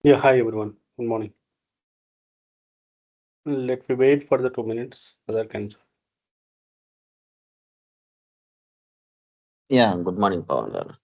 Yeah, hi everyone. Good morning. Let me wait for the 2 minutes. Other can. Yeah, good morning, Pawan garu.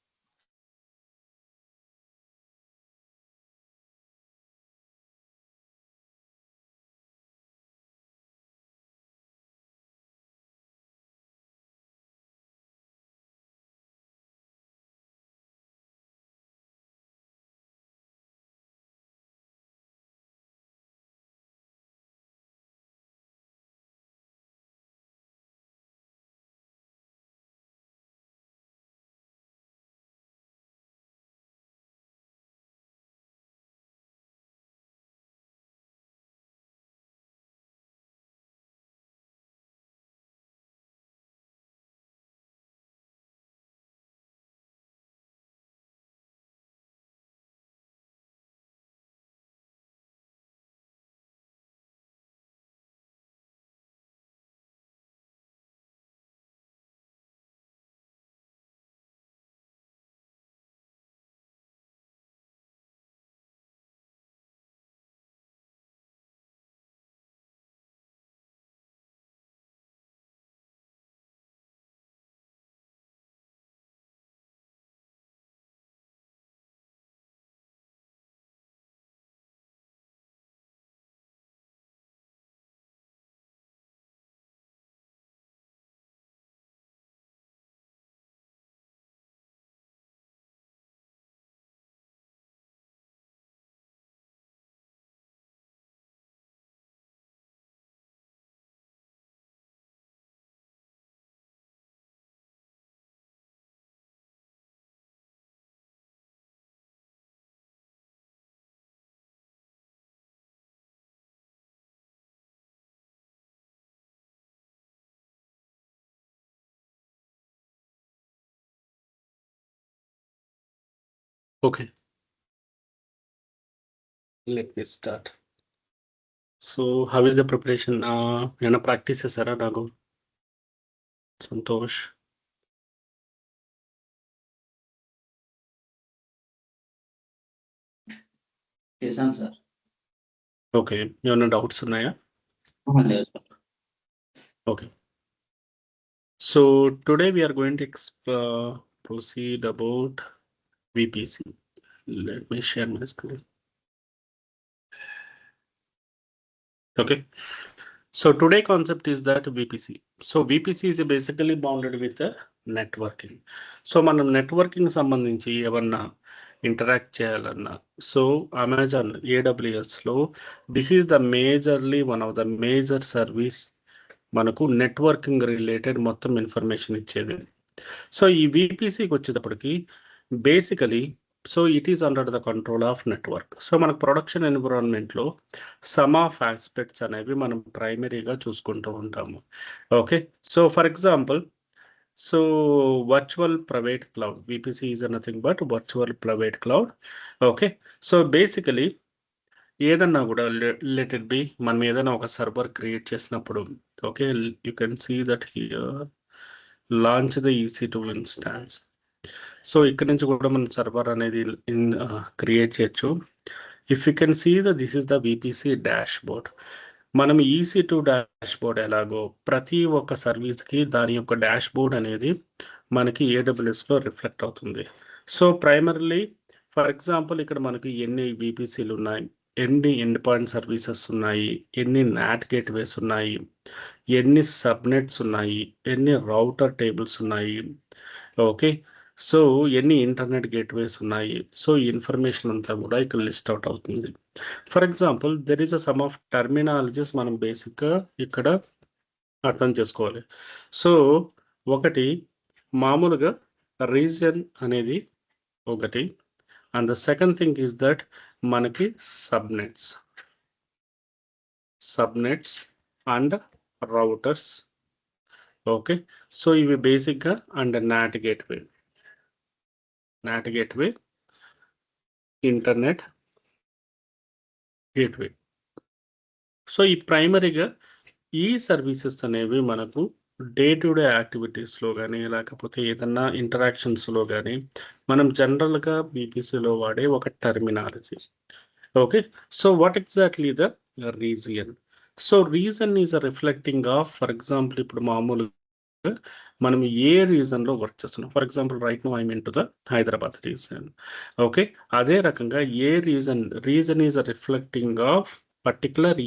Okay, let me start. So, how is the preparation? Practice చేశారా నాకు సంతోష్. చేశాను sir. Okay, ఏమైనా doubts ఉన్నాయా? లేదు sir. Okay. So today we are going to proceed about VPC. Let me share my screen. Okay. So today concept is that VPC. So VPC is basically bounded with the networking. So మనం networking సంబంధించి ఏమన్నా interact చేయాలన్నా so Amazon ఏడబ్ల్యూఎస్లో this is the majorly one of the major service మనకు networking related మొత్తం information ఇచ్చేది. So ఈ VPCకి వచ్చేటప్పటికి basically so it is under the control of network. So మనకు ప్రొడక్షన్ ఎన్విరాన్మెంట్లో సమ్ ఆఫ్ ఆస్పెక్ట్స్ అనేవి మనం ప్రైమరీగా చూసుకుంటూ ఉంటాము. Okay, so for example so virtual private cloud VPC is nothing but virtual private cloud. Okay, so basically ఏదన్నా కూడా let it be మనం ఏదైనా ఒక సర్వర్ క్రియేట్ చేసినప్పుడు okay you can see that here launch the EC2 instance. So ఇక్కడ నుంచి కూడా మనం సర్వర్ అనేది క్రియేట్ చేయొచ్చు. If you can see this is the VPC dashboard. మనం EC2 డాష్ బోర్డ్ ఎలాగో ప్రతి ఒక్క సర్వీస్కి దాని యొక్క డాష్ బోర్డ్ అనేది మనకి AWSలో రిఫ్లెక్ట్ అవుతుంది. సో ప్రైమరీలీ ఫర్ ఎగ్జాంపుల్ ఇక్కడ మనకి ఎన్ని VPCలు ఉన్నాయి, ఎన్ని ఎండ్ పాయింట్ సర్వీసెస్ ఉన్నాయి, ఎన్ని నాట్ గేట్వేస్ ఉన్నాయి, ఎన్ని సబ్నెట్స్ ఉన్నాయి, ఎన్ని రౌటర్ టేబుల్స్ ఉన్నాయి, ఓకే సో ఎన్ని ఇంటర్నెట్ గేట్వేస్ ఉన్నాయి. సో ఈ ఇన్ఫర్మేషన్ అంతా కూడా ఇక్కడ లిస్ట్ అవుట్ అవుతుంది. For example there is a some of terminologies మనం బేసిక్గా ఇక్కడ అర్థం చేసుకోవాలి. సో ఒకటి మామూలుగా రీజియన్ అనేది ఒకటి, and the second thing is that మనకి subnets and routers. Okay, so ఇవి బేసిక్గా and NAT gateway internet gateway. So ఈ ప్రైమరీగా ఈ సర్వీసెస్ అనేవి మనకు డే టు డే యాక్టివిటీస్లో కానీ లేకపోతే ఏదన్నా ఇంటరాక్షన్స్లో కానీ మనం జనరల్గా VPCలో వాడే ఒక terminology. Okay, so what exactly the region? So region is a reflecting of, for example, ఇప్పుడు మామూలుగా మనం ఏ రీజన్ లో వర్క్ చేస్తున్నాం. For example right now I'm in to the Hyderabad region. Okay, అదే రకంగా a region is a reflecting of particular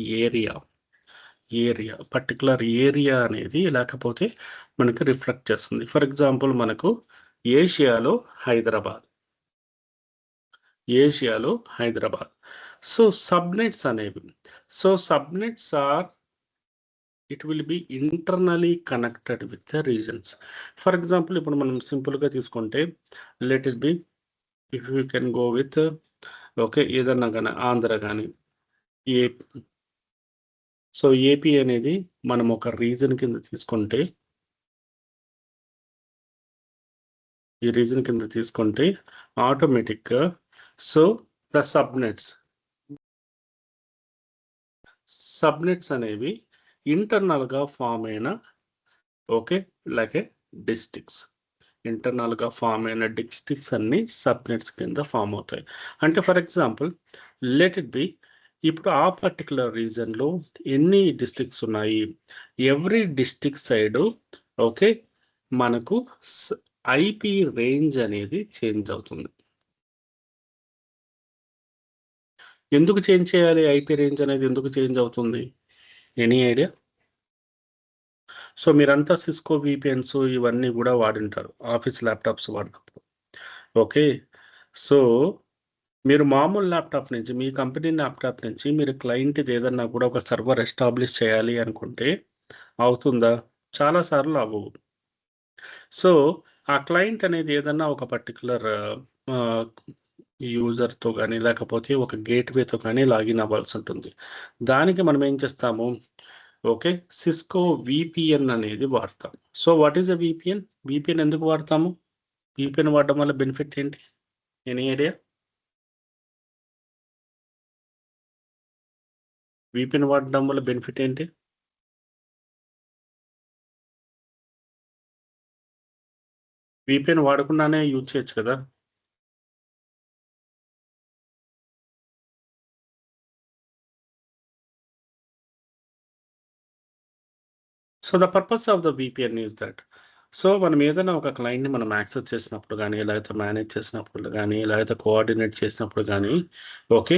particular area అనేది లేకపోతే మనకి రిఫ్లెక్ట్ చేస్తుంది. ఫర్ ఎగ్జాంపుల్ మనకు ఏషియాలో హైదరాబాద్. సో సబ్నెట్స్ అనేవి, so subnets are it will be internally connected with the regions. For example ఇప్పుడు మనం సింపుల్గా తీసుకుంటే let it be, if you can go with okay ఏదన్నా కానీ ఆంధ్ర కానీ ఏపీ. సో ఏపీ అనేది మనం ఒక రీజన్ కింద తీసుకుంటే, ఈ రీజన్ కింద తీసుకుంటే ఆటోమేటిక్గా సో ద సబ్నెట్స్ అనేవి ఇంటర్నల్గా ఫామ్ అయిన ఓకే లైక్ ఏ డిస్ట్రిక్ట్స్, ఇంటర్నల్గా ఫామ్ అయిన డిస్ట్రిక్ట్స్ అన్ని సబ్నెట్స్ కింద ఫామ్ అవుతాయి. అంటే for example let it B, ఇప్పుడు ఆ పర్టికులర్ రీజన్లో ఎన్ని డిస్ట్రిక్ట్స్ ఉన్నాయి, ఎవ్రీ డిస్ట్రిక్ట్ సైడు ఓకే మనకు ఐపీ రేంజ్ అనేది చేంజ్ అవుతుంది. ఎందుకు చేంజ్ చేయాలి? ఐపీ రేంజ్ అనేది ఎందుకు చేంజ్ అవుతుంది? Any idea? సో మీరంతా సిస్కో విపిఎన్స్ ఇవన్నీ కూడా వాడింటారు ఆఫీస్ ల్యాప్టాప్స్ వాడినప్పుడు. ఓకే, సో మీరు మామూలు ల్యాప్టాప్ నుంచి, మీ కంపెనీ ల్యాప్టాప్ నుంచి మీరు క్లయింట్ది ఏదన్నా కూడా ఒక సర్వర్ ఎస్టాబ్లిష్ చేయాలి అనుకుంటే అవుతుందా? చాలాసార్లు అవ్వవు. సో ఆ క్లయింట్ అనేది ఏదన్నా ఒక పర్టికులర్ యూజర్తో కానీ లేకపోతే ఒక గేట్వేతో కానీ లాగిన్ అవ్వాల్సి ఉంటుంది. దానికి మనం ఏం చేస్తాము, ఓకే సిస్కో విపిఎన్ అనేది వాడతాం. So what is a VPN ఎందుకు వాడతాము? విపిఎన్ వాడడం వల్ల బెనిఫిట్ ఏంటి? Any idea? విపిఎన్ వాడడం వల్ల బెనిఫిట్ ఏంటి? విపిఎన్ వాడకుండానే యూజ్ చేయొచ్చు కదా. So the purpose of the VPN is that, so మనం ఏదైనా ఒక క్లయింట్ని మనం యాక్సెస్ చేసినప్పుడు కానీ, లేకపోతే మేనేజ్ చేసినప్పుడు కానీ, లేకపోతే కోఆర్డినేట్ చేసినప్పుడు కానీ ఓకే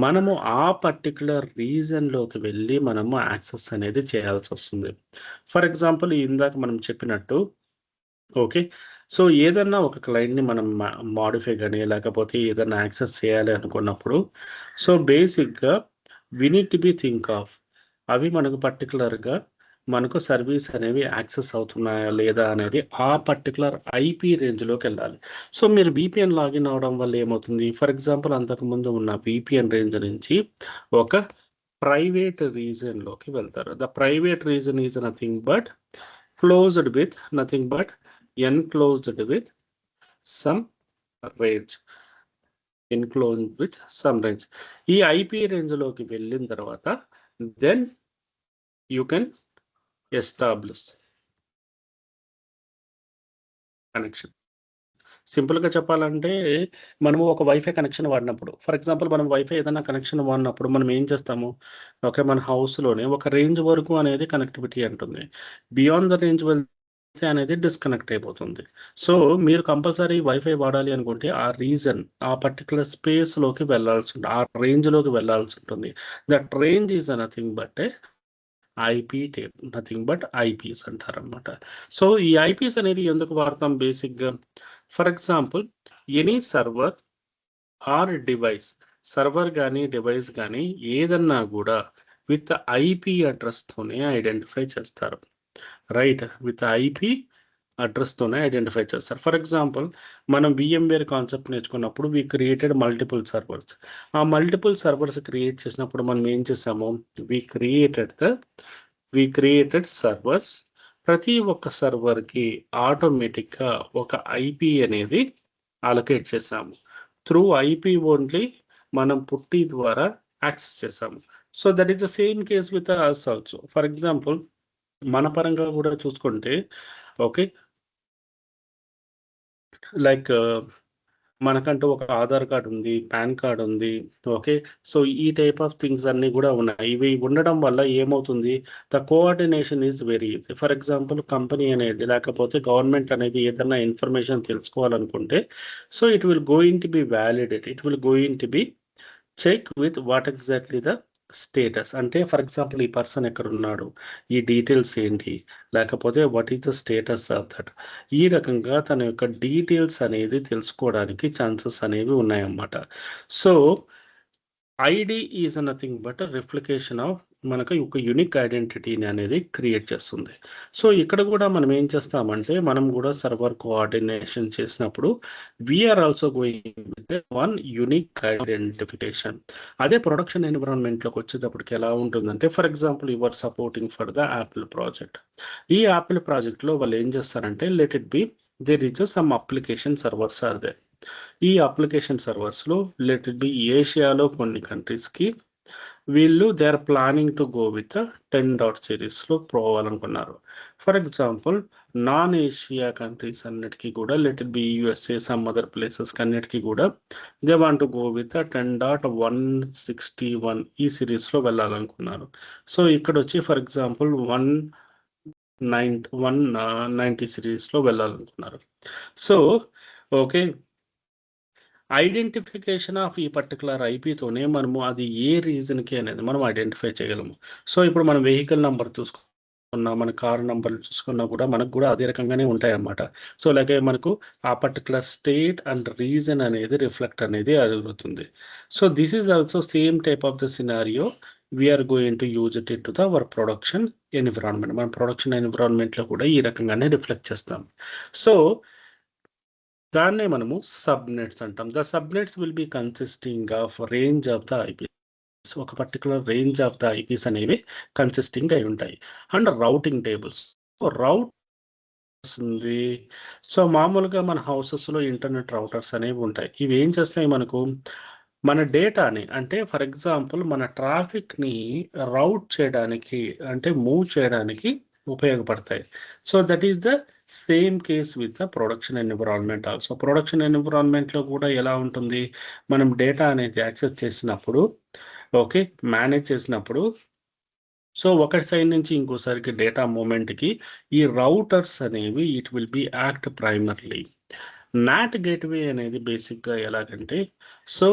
మనము ఆ పర్టికులర్ రీజన్లోకి వెళ్ళి మనము యాక్సెస్ అనేది చేయాల్సి వస్తుంది. ఫర్ ఎగ్జాంపుల్ ఇందాక మనం చెప్పినట్టు ఓకే, సో ఏదన్నా ఒక క్లయింట్ని మనం మాడిఫై కానీ లేకపోతే ఏదన్నా యాక్సెస్ చేయాలి అనుకున్నప్పుడు సో బేసిక్గా we need to be think of అవి మనకు పర్టికులర్గా మనకు సర్వీస్ అనేవి యాక్సెస్ అవుతున్నాయా లేదా అనేది ఆ పర్టికులర్ ఐపీ రేంజ్లోకి వెళ్ళాలి. సో మీరు విపిఎన్ లాగిన్ అవడం వల్ల ఏమవుతుంది, ఫర్ ఎగ్జాంపుల్ అంతకుముందు ఉన్న విపిఎన్ రేంజ్ నుంచి ఒక ప్రైవేట్ రీజన్లోకి వెళ్తారు. The private region is nothing but closed with nothing but enclosed with some range, ఈ ఐపీ రేంజ్లోకి వెళ్ళిన తర్వాత then you can establish connection. సింపుల్గా చెప్పాలంటే మనము ఒక వైఫై కనెక్షన్ వాడినప్పుడు, ఫర్ ఎగ్జాంపుల్ మనం వైఫై ఏదైనా కనెక్షన్ వాడినప్పుడు మనం ఏం చేస్తాము, ఓకే మన హౌస్లోనే ఒక రేంజ్ వరకు అనేది కనెక్టివిటీ ఉంటుంది. బియాండ్ ద రేంజ్ అనేది డిస్కనెక్ట్ అయిపోతుంది. సో మీరు కంపల్సరీ వైఫై వాడాలి అనుకుంటే ఆ రీజన్ ఆ పర్టికులర్ స్పేస్లోకి వెళ్ళాల్సి ఉంటుంది, ఆ రేంజ్లోకి వెళ్ళాల్సి ఉంటుంది. That range is nothing but IP type, nothing but IPs అంటారనమాట. సో ఈ ఐపీస్ అనేది ఎందుకు వాడతాం బేసిక్గా, for example any server or device, server కానీ డివైస్ కానీ ఏదన్నా కూడా విత్ ఐపీ అడ్రస్తోనే ఐడెంటిఫై చేస్తారు. రైట్, విత్ ఐపీ అడ్రస్తోనే ఐడెంటిఫై చేస్తారు. ఫర్ ఎగ్జాంపుల్ మనం విఎంవేర్ కాన్సెప్ట్ నేర్చుకున్నప్పుడు వీ క్రియేటెడ్ మల్టిపుల్ సర్వర్స్. ఆ మల్టిపుల్ సర్వర్స్ క్రియేట్ చేసినప్పుడు మనం ఏం చేసాము, వీ క్రియేటెడ్ సర్వర్స్. ప్రతి ఒక్క సర్వర్కి ఆటోమేటిక్గా ఒక ఐపీ అనేది అలొకేట్ చేసాము. త్రూ ఐపీ ఓన్లీ మనం పుట్టి ద్వారా యాక్సెస్ చేసాము. So that is the same case with us also. For example మన పరంగా కూడా చూసుకుంటే ఓకే లైక్ మనకంటూ ఒక ఆధార్ కార్డ్ ఉంది, పాన్ కార్డ్ ఉంది. ఓకే. సో, ఈ టైప్ ఆఫ్ థింగ్స్ అన్నీ గూడా ఉన్నాయి. ఇవి ఉండడం వల్ల ఏమవుతుంది, the coordination is very easy. For example company అనేది లేకపోతే గవర్నమెంట్ అనేది ఏదన్నా ఇన్ఫర్మేషన్ తెలుసుకోవాలనుకుంటే, so, it will going to be validate. It will going to be check with what exactly the status. అంటే ఫర్ ఎగ్జాంపుల్ ఈ పర్సన్ ఎక్కడున్నాడు? ఈ details ఏంటి? లేకపోతే what is the status of that? ఈ రకంగా తన యొక్క డీటెయిల్స్ అనేది తెలుసుకోవడానికి ఛాన్సెస్ అనేవి ఉన్నాయన్నమాట. So, ID is nothing but reflection of మనకు ఒక యూనిక్ ఐడెంటిటీని అనేది క్రియేట్ చేస్తుంది. సో, ఇక్కడ కూడా మనం ఏం చేస్తామంటే, మనం కూడా సర్వర్ కోఆర్డినేషన్ చేసినప్పుడు we are also going with one unique identification. అదే ప్రొడక్షన్ ఎన్విరాన్మెంట్లోకి వచ్చేటప్పటికి ఎలా ఉంటుందంటే, for example you are supporting for the Apple project. ఈ యాపిల్ ప్రాజెక్ట్లో వాళ్ళు ఏం చేస్తారంటే, let it be there is some application servers are there. ఈ అప్లికేషన్ సర్వర్స్లో లెట్ ఇట్ బి ఏషియాలో కొన్ని కంట్రీస్కి వీళ్ళు they are planning to go with 10 సిరీస్లో పోవాలనుకున్నారు. For example non Asia countries అన్నిటికీ కూడా let it B USA some other places అన్నిటికీ కూడా they want to go with 10.161 ఈ సిరీస్లో వెళ్ళాలనుకున్నారు. సో, ఇక్కడ వచ్చి ఫర్ ఎగ్జాంపుల్ 190 సిరీస్లో వెళ్ళాలనుకున్నారు. So, okay. ఐడెంటిఫికేషన్ ఆఫ్ ఈ పర్టికులర్ ఐపీతోనే మనము అది ఏ రీజన్‌కి అనేది మనం ఐడెంటిఫై చేయగలము. సో, ఇప్పుడు మనం వెహికల్ నంబర్ చూసుకున్నా, మన కార్ నంబర్‌లు చూసుకున్నా కూడా మనకు కూడా అదే రకంగానే ఉంటాయన్నమాట. సో, అలాగే మనకు ఆ పర్టికులర్ స్టేట్ అండ్ రీజన్ అనేది రిఫ్లెక్ట్ అనేది అవుతుంది. So, this is also same type of the scenario we are going to use it to the our production environment. మన ప్రొడక్షన్ ఎన్విరాన్మెంట్‌లో కూడా ఈ రకంగానే రిఫ్లెక్ట్ చేస్తాం. సో, దాన్నే మనము సబ్‌నెట్స్ అంటాం. The subnets will be consisting of range of the IPs. ఒక particular range of the IPs అనేవి కన్సిస్టింగ్ అయి ఉంటాయి. And routing tables. రౌటర్స్ ఉంది. సో, మామూలుగా మన హౌసెస్‌లో ఇంటర్నెట్ రౌటర్స్ అనేవి ఉంటాయి. ఇవి ఏం చేస్తాయి మనకు, మన డేటాని అంటే ఫర్ ఎగ్జాంపుల్ మన ట్రాఫిక్‌ని రౌట్ చేయడానికి అంటే మూవ్ చేయడానికి ఉపయోగపడతాయి. So, that is the same case with the production environment also. Production ఎన్విరాన్మెంట్‌లో కూడా ఎలా ఉంటుంది, మనం డేటా అనేది యాక్సెస్ చేసినప్పుడు, ఓకే, మేనేజ్ చేసినప్పుడు, సో, ఒక సైడ్ నుంచి ఇంకోసారికి డేటా మూవ్‌మెంట్‌కి ఈ రౌటర్స్ అనేవి it will be act primarily. NAT gateway అనేది బేసిక్‌గా ఎలాగంటే, సో,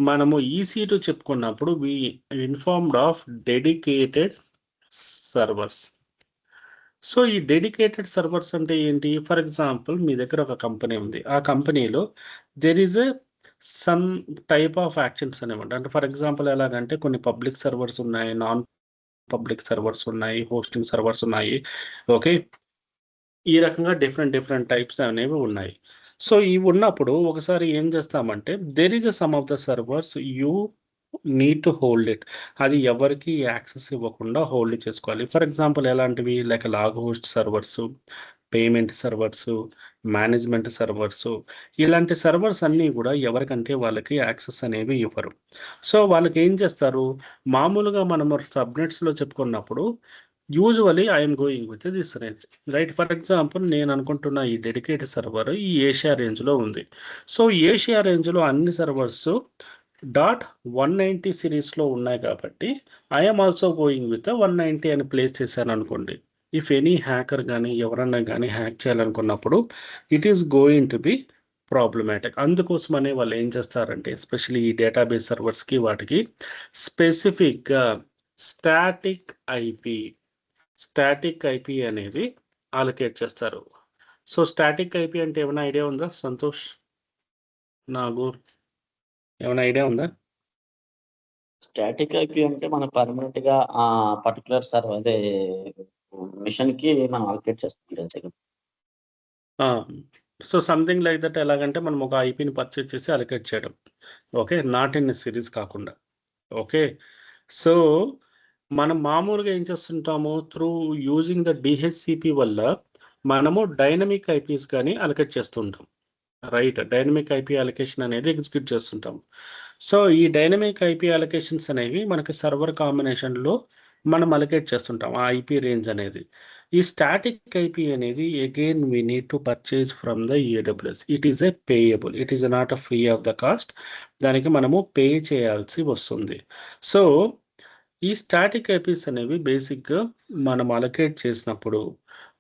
మనము EC2 చెప్పుకున్నప్పుడు we informed of dedicated servers. So, ఈ డెడికేటెడ్ సర్వర్స్ అంటే ఏంటి? ఫర్ ఎగ్జాంపుల్ మీ దగ్గర ఒక కంపెనీ ఉంది. ఆ కంపెనీలో there is some type of actions అనేవి. అంటే ఫర్ ఎగ్జాంపుల్ ఎలాగంటే కొన్ని పబ్లిక్ సర్వర్స్ ఉన్నాయి, నాన్ పబ్లిక్ సర్వర్స్ ఉన్నాయి, హోస్టింగ్ సర్వర్స్ ఉన్నాయి. ఓకే. ఈ రకంగా డిఫరెంట్ టైప్స్ అనేవి ఉన్నాయి. సో, ఇవి ఉన్నప్పుడు ఒకసారి ఏం చేస్తామంటే there is some of the servers you need to hold it. అది ఎవరికీ యాక్సెస్ ఇవ్వకుండా హోల్డ్ చేసుకోవాలి. ఫర్ ఎగ్జాంపుల్ ఎలాంటివి like log host servers, payment servers, management servers, ఇలాంటి సర్వర్స్ అన్నీ కూడా ఎవరికంటే వాళ్ళకి యాక్సెస్ అనేవి ఇవ్వరు. సో, వాళ్ళకి ఏం చేస్తారు, మామూలుగా మనము సబ్‌నెట్స్‌లో చెప్పుకున్నప్పుడు usually I am going with this range. Right. For example నేను అనుకుంటున్న ఈ డెడికేటెడ్ సర్వర్ ఈ ఏషియా రేంజ్‌లో ఉంది. సో, ఏషియా రేంజ్‌లో అన్ని సర్వర్స్ 190 సిరీస్‌లో ఉన్నాయి కాబట్టి I am also going with 190 అని ప్లేస్ చేశాననుకోండి. ఇఫ్ ఎనీ హ్యాకర్ గానీ, ఎవరన్నా గానీ హ్యాక్ చేయాలనుకున్నప్పుడు it is going to be problematic. అందుకోసమనే వాళ్ళు ఏం చేస్తారంటే ఎస్పెషల్లీ ఈ డేటాబేస్ సర్వర్స్‌కి వాటికి స్పెసిఫిక్‌గా స్టాటిక్ ఐపీ అనేది అలొకేట్ చేస్తారు. సో, స్టాటిక్ ఐపీ అంటే ఏమైనా ఐడియా ఉందా సంతోష్? నాగూర్ ఏమైనా ఐడియా ఉందా? స్టాటిక్ ఐపీ అంటే మనం పర్మనెంట్‌గా పర్టిక్యులర్ అదే మిషన్‌కి మనం అలొకేట్ చేస్తాం అంతే కదా! ఆ! సో, సంథింగ్ లైక్ దట్ ఎలాగంటే మనం ఒక ఐపీని పర్చేజ్ చేసి అలొకేట్ చేయడం. ఓకే. నాట్ ఇన్ సిరీస్ కాకుండా. ఓకే. సో, మనం మామూలుగా ఏం చేస్తుంటాము త్రూ యూజింగ్ ద డీహెచ్‌సిపి వల్ల మనము డైనమిక్ ఐపీస్ గాని అలొకేట్ చేస్తూ ఉంటాం. రైట్. డైనమిక్ ఐపీ అలొకేషన్ అనేది ఎగ్జిక్యూట్ చేస్తుంటాం. సో, ఈ డైనమిక్ ఐపీ అలొకేషన్స్ అనేవి మనకి సర్వర్ కాంబినేషన్‌లో మనం అలొకేట్ చేస్తుంటాం ఆ ఐపీ రేంజ్ అనేది. ఈ స్టాటిక్ ఐపీ అనేది again we need to purchase from the AWS. It is a payable, it is not a free of the cost. దానికి మనము పే చేయాల్సి వస్తుంది. సో ఈ స్టాటిక్ ఐపీస్ అనేవి బేసిక్గా మనం అలొకేట్ చేసినప్పుడు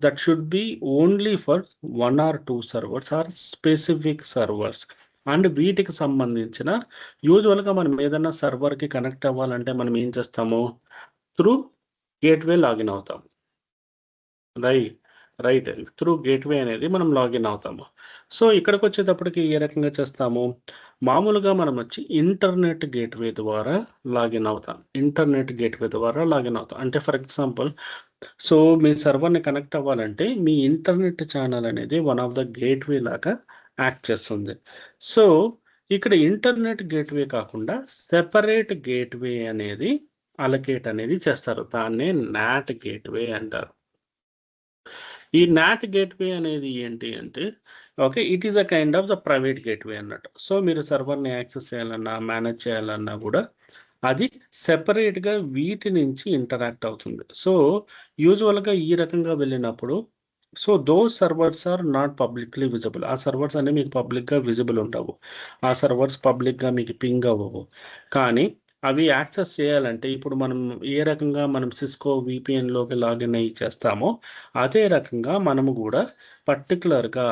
that should be only for 1 or 2 servers or specific servers. And వీటికి సంబంధించిన యూజువల్గా మనం ఏదైనా సర్వర్కి కనెక్ట్ అవ్వాలంటే మనం ఏం చేస్తాము, త్రూ గేట్వే లాగిన్ అవుతాం. రైట్ త్రూ గేట్వే అనేది మనం లాగిన్ అవుతాము. సో ఇక్కడికి వచ్చేటప్పటికి ఏ రకంగా చేస్తాము, మామూలుగా మనం వచ్చి ఇంటర్నెట్ గేట్వే ద్వారా లాగిన్ అవుతాం. అంటే ఫర్ ఎగ్జాంపుల్, సో మీ సర్వర్ని కనెక్ట్ అవ్వాలంటే మీ ఇంటర్నెట్ ఛానల్ అనేది వన్ ఆఫ్ ద గేట్వే లాగా యాక్ట్ చేస్తుంది. సో ఇక్కడ ఇంటర్నెట్ గేట్వే కాకుండా సెపరేట్ గేట్వే అనేది అలొకేట్ అనేది చేస్తారు. దాన్నే నాట్ గేట్వే అంటారు. ఈ నాట్ గేట్వే అనేది ఏంటి అంటే, okay, it is a kind of the private gateway అన్నట్టు. సో మీరు సర్వర్ని యాక్సెస్ చేయాలన్నా, మేనేజ్ చేయాలన్నా కూడా అది సెపరేట్గా వీటి నుంచి ఇంటరాక్ట్ అవుతుంది. సో యూజువల్గా ఈ రకంగా వెళ్ళినప్పుడు, so those servers are not publicly visible. ఆ సర్వర్స్ అనేవి మీకు పబ్లిక్గా విజిబుల్ ఉండవు. ఆ సర్వర్స్ పబ్లిక్గా మీకు పింగ్ అవ్వవు. కానీ అవి యాక్సెస్ చేయాలంటే ఇప్పుడు మనం ఏ రకంగా మనం సిస్కో విపిఎన్లోకి లాగిన్ అయ్యి చేస్తామో అదే రకంగా మనము కూడా పర్టికులర్గా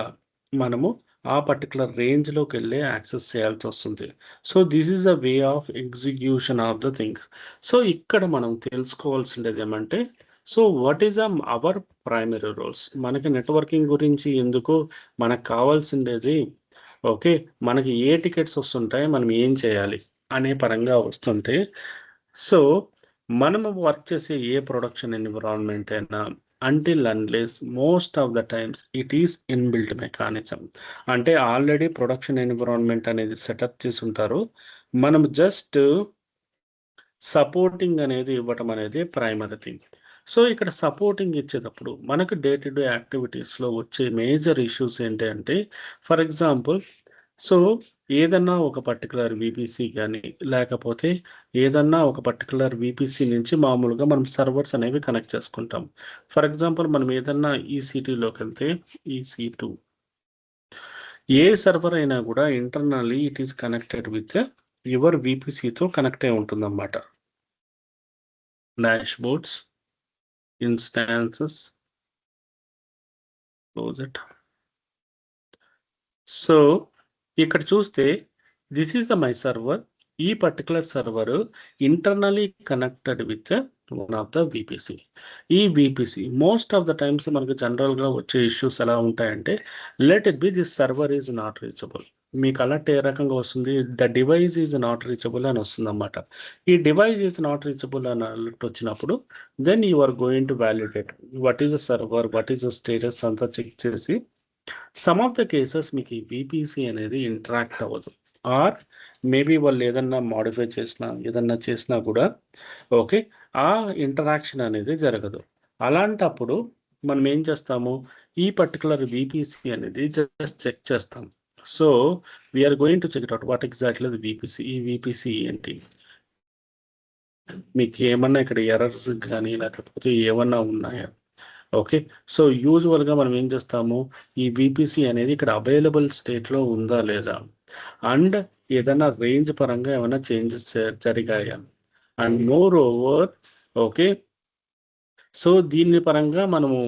మనము ఆ పర్టికులర్ రేంజ్లోకి వెళ్ళి యాక్సెస్ చేయాల్సి వస్తుంది. So this is the way of execution of the things. So ఇక్కడ మనం తెలుసుకోవాల్సిండేది ఏమంటే, so what is our primary roles. మనకి నెట్వర్కింగ్ గురించి ఎందుకు, మనకు కావాల్సిండేది ఓకే, మనకి ఏ టికెట్స్ వస్తుంటాయి, మనం ఏం చేయాలి అనే పరంగా వస్తుంటే, సో మనము వర్క్ చేసే ఏ ప్రొడక్షన్ ఎన్విరాన్మెంట్ అయినా until unless most of the times it is inbuilt mechanism. అంటే ఆల్రెడీ ప్రొడక్షన్ ఎన్విరాన్మెంట్ అనేది సెటప్ చేసి ఉంటారు. మనం జస్ట్ సపోర్టింగ్ అనేది ఇవ్వటం అనేది ప్రైమరీ థింగ్. సో ఇక్కడ సపోర్టింగ్ ఇచ్చేటప్పుడు మనకు డే టు డే యాక్టివిటీస్లో వచ్చే మేజర్ ఇష్యూస్ ఏంటి అంటే, ఫర్ ఎగ్జాంపుల్, సో ఏదన్నా ఒక పర్టికులర్ విపిసి కానీ లేకపోతే ఏదన్నా ఒక పర్టికులర్ విపిసి నుంచి మామూలుగా మనం సర్వర్స్ అనేవి కనెక్ట్ చేసుకుంటాం. ఫర్ ఎగ్జాంపుల్ మనం ఏదన్నా ఈసీటీలోకి వెళ్తే EC2 ఏ సర్వర్ అయినా కూడా internally it is connected with your విపిసితో కనెక్ట్ అయి ఉంటుందన్నమాట. Dashboards, instances, close it. So ఇక్కడ చూస్తే this is the my server. ఈ particular server internally connected with one of the VPC. ఈ VPC most of the times మనకు జనరల్గా వచ్చే ఇష్యూస్ ఎలా ఉంటాయంటే, let it be this server is not reachable. మీకు అలర్ట్ ఏ రకంగా వస్తుంది, the device is not reachable అని వస్తుంది అన్నమాట. ఈ డివైస్ ఈజ్ నాట్ రీచబుల్ అని అలర్ట్ వచ్చినప్పుడు then you are going to validate what is the server, what is the status అంతా చెక్ చేసి, సమ్ ఆఫ్ ద కేసెస్ మీకు ఈ విపిసి అనేది ఇంటరాక్ట్ అవ్వదు, ఆర్ మేబీ వాళ్ళు ఏదన్నా మాడిఫై చేసినా ఏదన్నా చేసినా కూడా ఓకే ఆ ఇంటరాక్షన్ అనేది జరగదు. అలాంటప్పుడు మనం ఏం చేస్తాము, ఈ పర్టికులర్ విపిసి అనేది జస్ట్ చెక్ చేస్తాం. So we're going to check it out what exactly the VPC. ఈ విపిసి ఏంటి, మీకు ఏమన్నా ఇక్కడ ఎర్రర్స్ కానీ లేకపోతే ఏమన్నా ఉన్నాయా. ఓకే, సో యూజువల్గా మనం ఏం చేస్తాము, ఈ విపిసి అనేది ఇక్కడ అవైలబుల్ స్టేట్లో ఉందా లేదా, అండ్ ఏదైనా రేంజ్ పరంగా ఏమైనా చేంజెస్ జరిగాయా, and more over okay, so దీని పరంగా మనము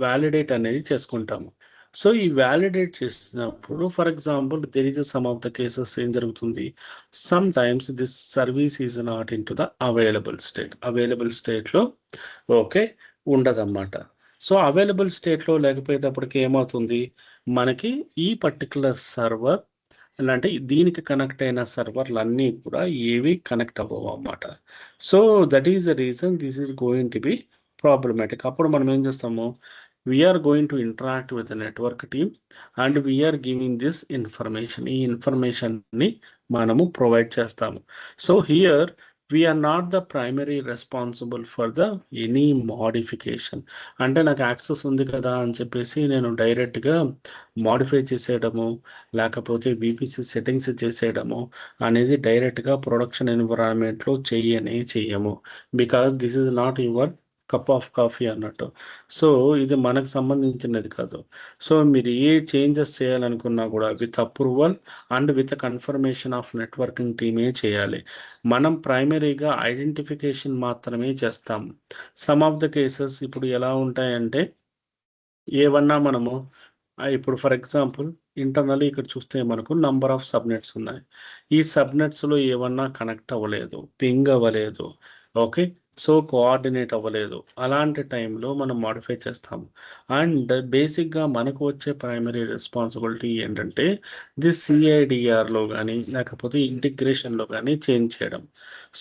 వ్యాలిడేట్ అనేది చేసుకుంటాము. సో ఈ వ్యాలిడేట్ చేసినప్పుడు for example there is some of the cases ఏం జరుగుతుంది, some times this service is not in to the available స్టేట్లో ఓకే ఉండదన్నమాట. సో అవైలబుల్ స్టేట్లో లేకపోయేటప్పటికి ఏమవుతుంది, మనకి ఈ పర్టికులర్ సర్వర్ అంటే దీనికి కనెక్ట్ అయిన సర్వర్లు అన్నీ కూడా ఏవి కనెక్ట్ అవ్వవు అన్నమాట. So that is the reason this is going to be problematic. అప్పుడు మనం ఏం చేస్తాము, we're going to interact with network team and we're giving this information. ఈ ఇన్ఫర్మేషన్ని మనము ప్రొవైడ్ చేస్తాము. So here we're not the primary responsible for the any modification. అంటే నాకు యాక్సెస్ ఉంది కదా అని చెప్పేసి నేను డైరెక్ట్గా మోడిఫై చేసేయడము లేకపోతే విపిసి సెట్టింగ్స్ చేసేయడము అనేది డైరెక్ట్గా ప్రొడక్షన్ ఎన్విరాన్మెంట్లో చెయ్యము. Because this is not your cup of coffee అన్నట్టు. సో ఇది మనకు సంబంధించినది కాదు. సో మీరు ఏ చేంజెస్ చేయాలనుకున్నా కూడా with approval and with confirmation of networking టీమే చేయాలి. మనం ప్రైమరీగా ఐడెంటిఫికేషన్ మాత్రమే చేస్తాం. సమ్ ఆఫ్ ద కేసెస్ ఇప్పుడు ఎలా ఉంటాయంటే ఏవన్నా మనము ఇప్పుడు ఫర్ ఎగ్జాంపుల్ ఇంటర్నల్లీ ఇక్కడ చూస్తే మనకు నంబర్ ఆఫ్ సబ్నెట్స్ ఉన్నాయి. ఈ సబ్నెట్స్లో ఏమన్నా కనెక్ట్ అవ్వలేదు, పింగ్ అవ్వలేదు, ఓకే, సో కోఆర్డినేట్ అవ్వలేదు. అలాంటి టైంలో మనం మాడిఫై చేస్తాము. అండ్ బేసిక్గా మనకు వచ్చే ప్రైమరీ రెస్పాన్సిబిలిటీ ఏంటంటే ది సిఐడిఆర్లో కానీ లేకపోతే ఇంటిగ్రేషన్లో కానీ చేంజ్ చేయడం.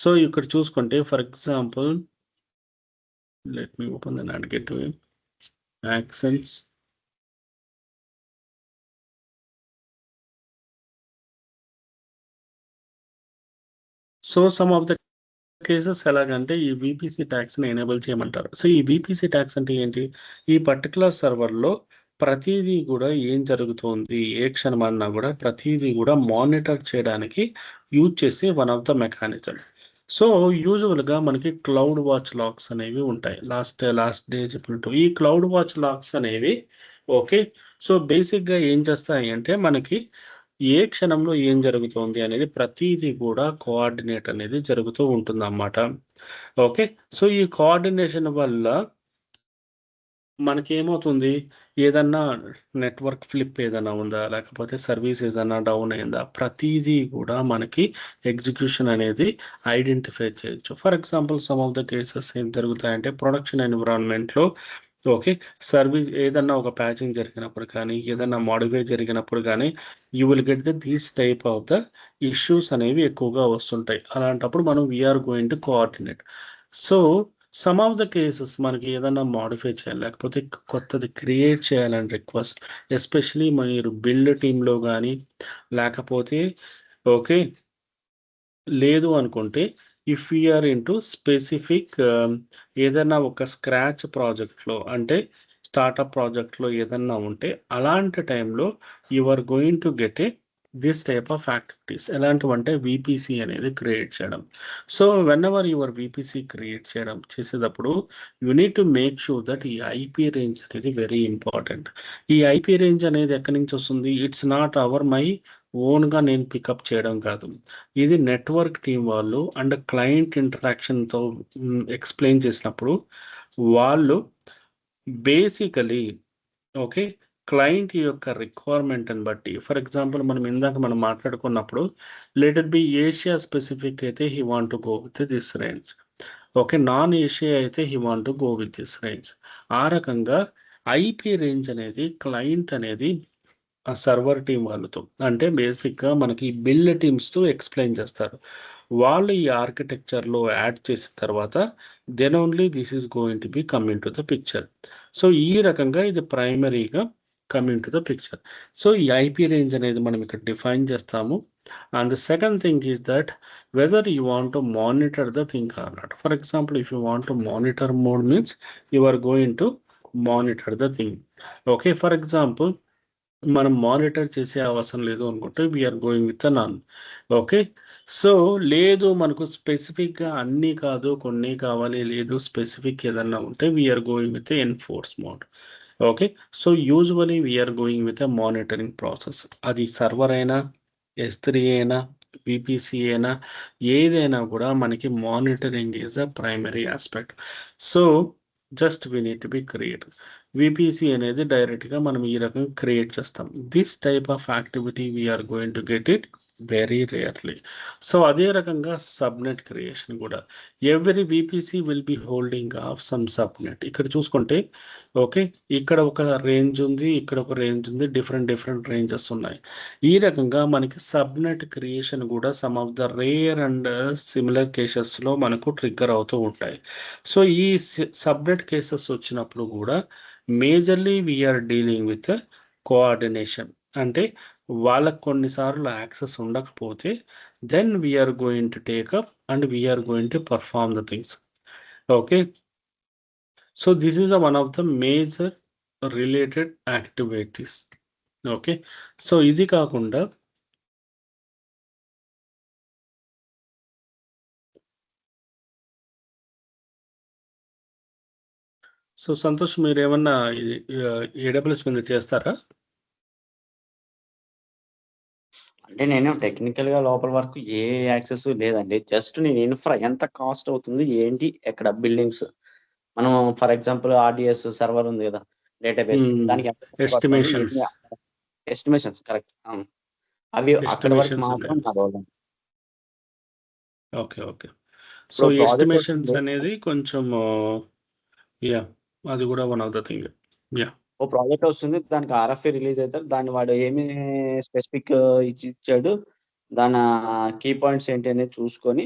సో ఇక్కడ చూసుకుంటే for example let me open the not get యాక్సెన్స్. So some of the cases ఎలాగంటే ఈ విపిసి ట్యాక్స్ని ఎనేబుల్ చేయమంటారు. సో ఈ విపిసి ట్యాక్స్ అంటే ఏంటి? ఈ పర్టికులర్ సర్వర్లో ప్రతిదీ కూడా ఏం జరుగుతుంది, ఏ క్షణమన్నా కూడా ప్రతిదీ కూడా మానిటర్ చేయడానికి యూజ్ చేసే one of the mechanism. So యూజువల్గా మనకి క్లౌడ్ వాచ్ లాక్స్ అనేవి ఉంటాయి. లాస్ట్ డే చెప్పినట్టు ఈ క్లౌడ్ వాచ్ లాక్స్ అనేవి ఓకే. సో బేసిక్గా ఏం చేస్తాయి అంటే మనకి ఏ క్షణంలో ఏం జరుగుతుంది అనేది ప్రతిదీ కూడా కోఆర్డినేట్ అనేది జరుగుతూ ఉంటుంది అన్నమాట. ఓకే. సో ఈ కోఆర్డినేషన్ వల్ల మనకేమవుతుంది, ఏదన్నా నెట్వర్క్ ఫ్లిప్ ఏదైనా ఉందా లేకపోతే సర్వీస్ ఏదైనా డౌన్ అయిందా ప్రతిదీ కూడా మనకి ఎగ్జిక్యూషన్ అనేది ఐడెంటిఫై చేయొచ్చు. For example some of the cases ఏం జరుగుతాయంటే ప్రొడక్షన్ ఎన్విరాన్మెంట్లో ఓకే, సర్వీస్ ఏదన్నా ఒక ప్యాచింగ్ జరిగినప్పుడు కానీ ఏదన్నా మాడిఫై జరిగినప్పుడు కానీ you will get these type of the issues అనేవి ఎక్కువగా వస్తుంటాయి. అలాంటప్పుడు మనం we're going to coordinate. So some of the cases మనకి ఏదన్నా మాడిఫై చేయాలి లేకపోతే కొత్తది క్రియేట్ చేయాలని రిక్వెస్ట్, ఎస్పెషలీ మీరు బిల్డ్ టీంలో కానీ లేకపోతే ఓకే లేదు అనుకుంటే ఇఫ్ యూఆర్ ఇంటూ స్పెసిఫిక్ ఏదైనా ఒక స్క్రాచ్ ప్రాజెక్ట్లో అంటే స్టార్టప్ ప్రాజెక్ట్లో ఏదన్నా ఉంటే అలాంటి టైంలో you are going to get a this type of activities. ఎలాంటివంటే విపిసి అనేది క్రియేట్ చేయడం. So whenever your VPC create చేయడం చేసేటప్పుడు you need to make sure that ఈ ఐపీ రేంజ్ అనేది వెరీ ఇంపార్టెంట్. ఈ ఐపీ రేంజ్ అనేది ఎక్కడి నుంచి వస్తుంది? ఇట్స్ నాట్ అవర్ మై ఓన్గా నేను పికప్ చేయడం కాదు. ఇది నెట్వర్క్ టీం వాళ్ళు అండ్ క్లయింట్ ఇంటరాక్షన్తో ఎక్స్ప్లెయిన్ చేసినప్పుడు వాళ్ళు బేసికలీ ఓకే క్లయింట్ యొక్క రిక్వైర్మెంట్ని బట్టి ఫర్ ఎగ్జాంపుల్ మనం మాట్లాడుకున్నప్పుడు let it be Asia specific అయితే he want to go with this range, okay, non Asia అయితే he want to go with this range. ఆ రకంగా ఐపీ రేంజ్ అనేది క్లయింట్ అనేది ఆ సర్వర్ టీం వాళ్ళతో అంటే బేసిక్గా మనకి బిల్డ్ టీమ్స్తో ఎక్స్ప్లెయిన్ చేస్తారు. వాళ్ళు ఈ ఆర్కిటెక్చర్లో యాడ్ చేసిన తర్వాత then only this is going to be coming to the picture. So ఈ రకంగా ఇది ప్రైమరీగా coming to the picture. So ఈ ఐపీ రేంజ్ అనేది మనం ఇక్కడ డిఫైన్ చేస్తాము. And the second thing is that whether you want to monitor the thing or not. For example if you want to monitor mode means you are going to monitor the thing. Okay, for example మనం monitor చేసే అవసరం లేదు అనుకుంటే we're going with none. Okay, so లేదు మనకు స్పెసిఫిక్గా అన్నీ కాదు కొన్ని కావాలి లేదు స్పెసిఫిక్ ఏదన్నా ఉంటే we're going with enforce mode. Okay, so usually we're going with a monitoring process. అది సర్వర్ అయినా S3 అయినా విపిసి అయినా ఏదైనా కూడా మనకి monitoring is the primary aspect. So just we need to be creative. VPC అనేది డైరెక్ట్గా మనం ఈ రకంగా క్రియేట్ చేస్తాం. This type of activity we're going to get it very rarely. So అదే రకంగా సబ్నెట్ క్రియేషన్ కూడా every VPC will be holding of some subnet. ఇక్కడ చూసుకుంటే ఓకే, ఇక్కడ ఒక రేంజ్ ఉంది, ఇక్కడ ఒక రేంజ్ ఉంది, డిఫరెంట్ రేంజెస్ ఉన్నాయి. ఈ రకంగా మనకి సబ్నెట్ క్రియేషన్ కూడా some of the rare and similar కేసెస్లో మనకు ట్రిగ్గర్ అవుతూ ఉంటాయి. సో ఈ సబ్నెట్ కేసెస్ వచ్చినప్పుడు కూడా majorly we're dealing with coordination. అంటే వాళ్ళకు కొన్నిసార్లు యాక్సెస్ ఉండకపోతే then we are going to take up and we are going to perform the things. Okay, so this is one of the major related activities. Okay, so ఇది కాకుండా so Santosh మీరు ఏమన్నా ఇది AWS మీద చేస్తారా? అంటే నేను టెక్నికల్‌గా లోపల వరకు ఏ యాక్సెస్ లేదండి. జస్ట్ నేను ఇన్‌ఫ్రా ఎంత కాస్ట్ అవుతుంది? ఏంటి? ఎక్కడ బిల్డింగ్స్ మనం ఫర్ ఎగ్జాంపుల్ RDS సర్వర్ ఉంది గదా! డేటాబేస్ దానికి ఎంత ఖర్చు పడుతుంది? Estimations estimations correct. అవును. అవి అక్కడి వరకు ఎస్టిమేషన్స్ మాత్రం నా రోల్ అండి. ఓకే. ఓకే. సో ఇప్పుడు ప్రాజెక్ట్ ఎస్టిమేషన్స్ వస్తుంది. అనేది కొంచెం యాహ్! అది కూడా one of the thing. Yeah! ఓ ప్రాజెక్ట్ వస్తుంది. దానికి RFA రిలీజ్ అయితది. దాన్ని వాడు ఏమి స్పెసిఫిక్ ఇచ్చాడు. దాని కీ పాయింట్స్ ఏంటి అనేది చూసుకొని,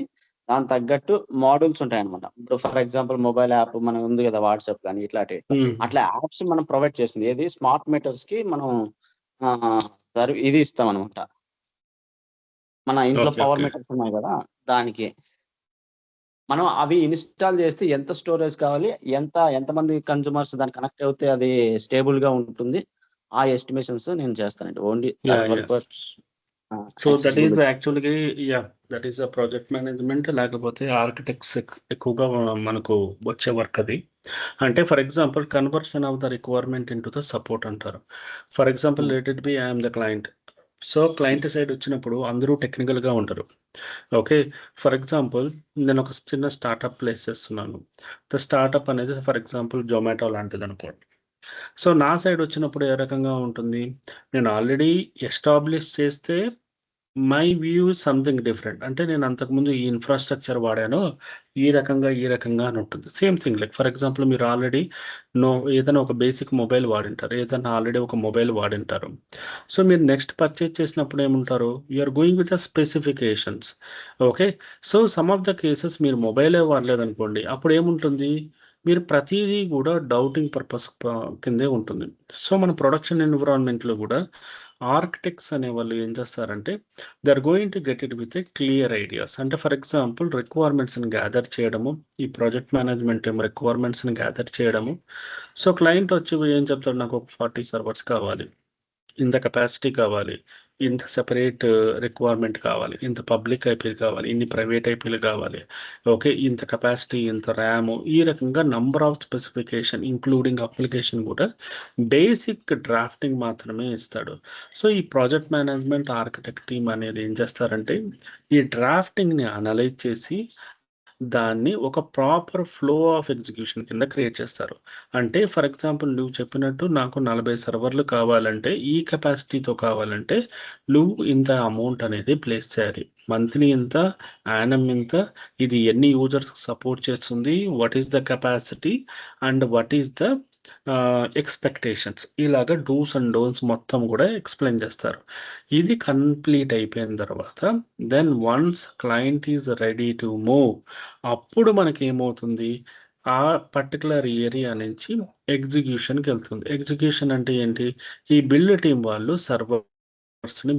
దానికి తగ్గట్టు మోడల్స్ ఉంటాయన్నమాట. ఇప్పుడు ఫర్ ఎగ్జాంపుల్ మొబైల్ యాప్ మన ఉంది గదా! వాట్సాప్ గాని ఇట్లాంటివి. అట్లా యాప్స్ మనం ప్రొవైడ్ చేసింది. ఏది స్మార్ట్ మీటర్స్‌కి మనం ఇది ఇస్తామన్నమాట. మన ఇంట్లో ఓకే. Power okay. మీటర్స్ ఉన్నాయి గదా! దానికి. మనం అవి ఇన్‌స్టాల్ చేస్తే ఎంత స్టోరేజ్ కావాలి? ఎంతమంది కన్స్యూమర్స్ దానికి కనెక్ట్ అవుతే అది స్టేబుల్‌గా ఉంటుంది. ఆ ఎస్టిమేషన్స్ నేను చేస్తానండి. Only yeah! దాని యాహ్! వరకు సో దట్ ఈస్ యాక్సెసిబిలిటీ. యాక్చువల్‌గా yeah! That is project management లేకపోతే ఆర్కిటెక్ట్స్ ఎక్కువగా మనకు వచ్చే వర్క్ అది. అంటే for example conversion of the requirement into the support అంటారు. For example let it be I am the client. So client side వచ్చినప్పుడు అందరూ టెక్నికల్‌గా ఉంటారు. ఓకే. ఫర్ ఎగ్జాంపుల్ నేను ఒక చిన్న స్టార్టప్ ప్లేస్ చేస్తున్నాను. ద స్టార్టప్ అనేది ఫర్ ఎగ్జాంపుల్ జొమాటో లాంటిదనుకోండి. సో నా సైడ్ వచ్చినప్పుడు ఏ రకంగా ఉంటుంది? నేను ఆల్రెడీ ఎస్టాబ్లిష్ చేస్తే my view is something different. అంటే నేను అంతకుముందు ఈ ఇన్‌ఫ్రాస్ట్రక్చర్ వాడాను. ఈ రకంగా అని ఉంటుంది. Same thing like for example మీరు ఆల్రెడీ ఏదైనా ఒక బేసిక్ మొబైల్ వాడింటారు. ఏదైనా ఆల్రెడీ ఒక మొబైల్ వాడింటారు. సో మీరు నెక్స్ట్ పర్చేజ్ చేసినప్పుడు ఏముంటారు? You are going with the specifications. Okay. So some of the cases మీరు మొబైలే వాడలేదనుకోండి. అప్పుడు ఏముంటుంది? మీరు ప్రతీదీ కూడా డౌటింగ్ పర్పస్ కిందే ఉంటుంది. సో మన ప్రొడక్షన్ ఎన్విరాన్మెంట్‌లో కూడా ఆర్కిటెక్ట్స్ అనేవాళ్ళు ఏం చేస్తారంటే they are going to get it with a clear ideas. అంటే ఫర్ ఎగ్జాంపుల్ రిక్వైర్మెంట్స్‌ని గ్యాదర్ చేయడము, ఈ ప్రాజెక్ట్ మేనేజ్మెంట్ ఏమో రిక్వైర్మెంట్స్‌ని గ్యాదర్ చేయడము. సో క్లయింట్ వచ్చి ఏం చెప్తాడు నాకు ఒక 40 సర్వర్స్ కావాలి. ఇంత కెపాసిటీ కావాలి. ఇంత సెపరేట్ రిక్వైర్మెంట్ కావాలి. ఇంత పబ్లిక్ ఐపీలు కావాలి. ఇన్ని ప్రైవేట్ ఐపీలు కావాలి. ఓకే. ఇంత కెపాసిటీ, ఇంత ర్యాము ఈ రకంగా number of specification including application కూడా బేసిక్ డ్రాఫ్టింగ్ మాత్రమే ఇస్తాడు. సో ఈ ప్రాజెక్ట్ మేనేజ్మెంట్ ఆర్కిటెక్ట్ టీమ్ అనేది ఏం చేస్తారంటే ఈ డ్రాఫ్టింగ్‌ని అనలైజ్ చేసి దాన్ని ఒక ప్రాపర్ ఫ్లో ఆఫ్ ఎగ్జిక్యూషన్ కింద క్రియేట్ చేస్తారు. అంటే ఫర్ ఎగ్జాంపుల్ నువ్వు చెప్పినట్టు నాకు 40 సర్వర్లు కావాలంటే, ఈ కెపాసిటీతో కావాలంటే, నువ్వు ఇంత అమౌంట్ అనేది ప్లేస్ చేయాలి. మంత్లీ ఇంత, యానమ్ ఇంత, ఇది ఎన్ని యూజర్స్‌కి సపోర్ట్ చేస్తుంది, what is the capacity and what is the expectations ఇలాగ డూస్ అండ్ డోంట్స్ మొత్తం కూడా ఎక్స్‌ప్లెయిన్ చేస్తారు. ఇది కంప్లీట్ అయిపోయిన తర్వాత then once client is ready to move అప్పుడు మనకేమవుతుంది? ఆ పర్టిక్యులర్ ఏరియా నుంచి ఎగ్జిక్యూషన్‌కెళ్తుంది. ఎగ్జిక్యూషన్ అంటే ఏంటి? ఈ బిల్డ్ టీమ్ వాళ్ళు సర్వర్స్‌ని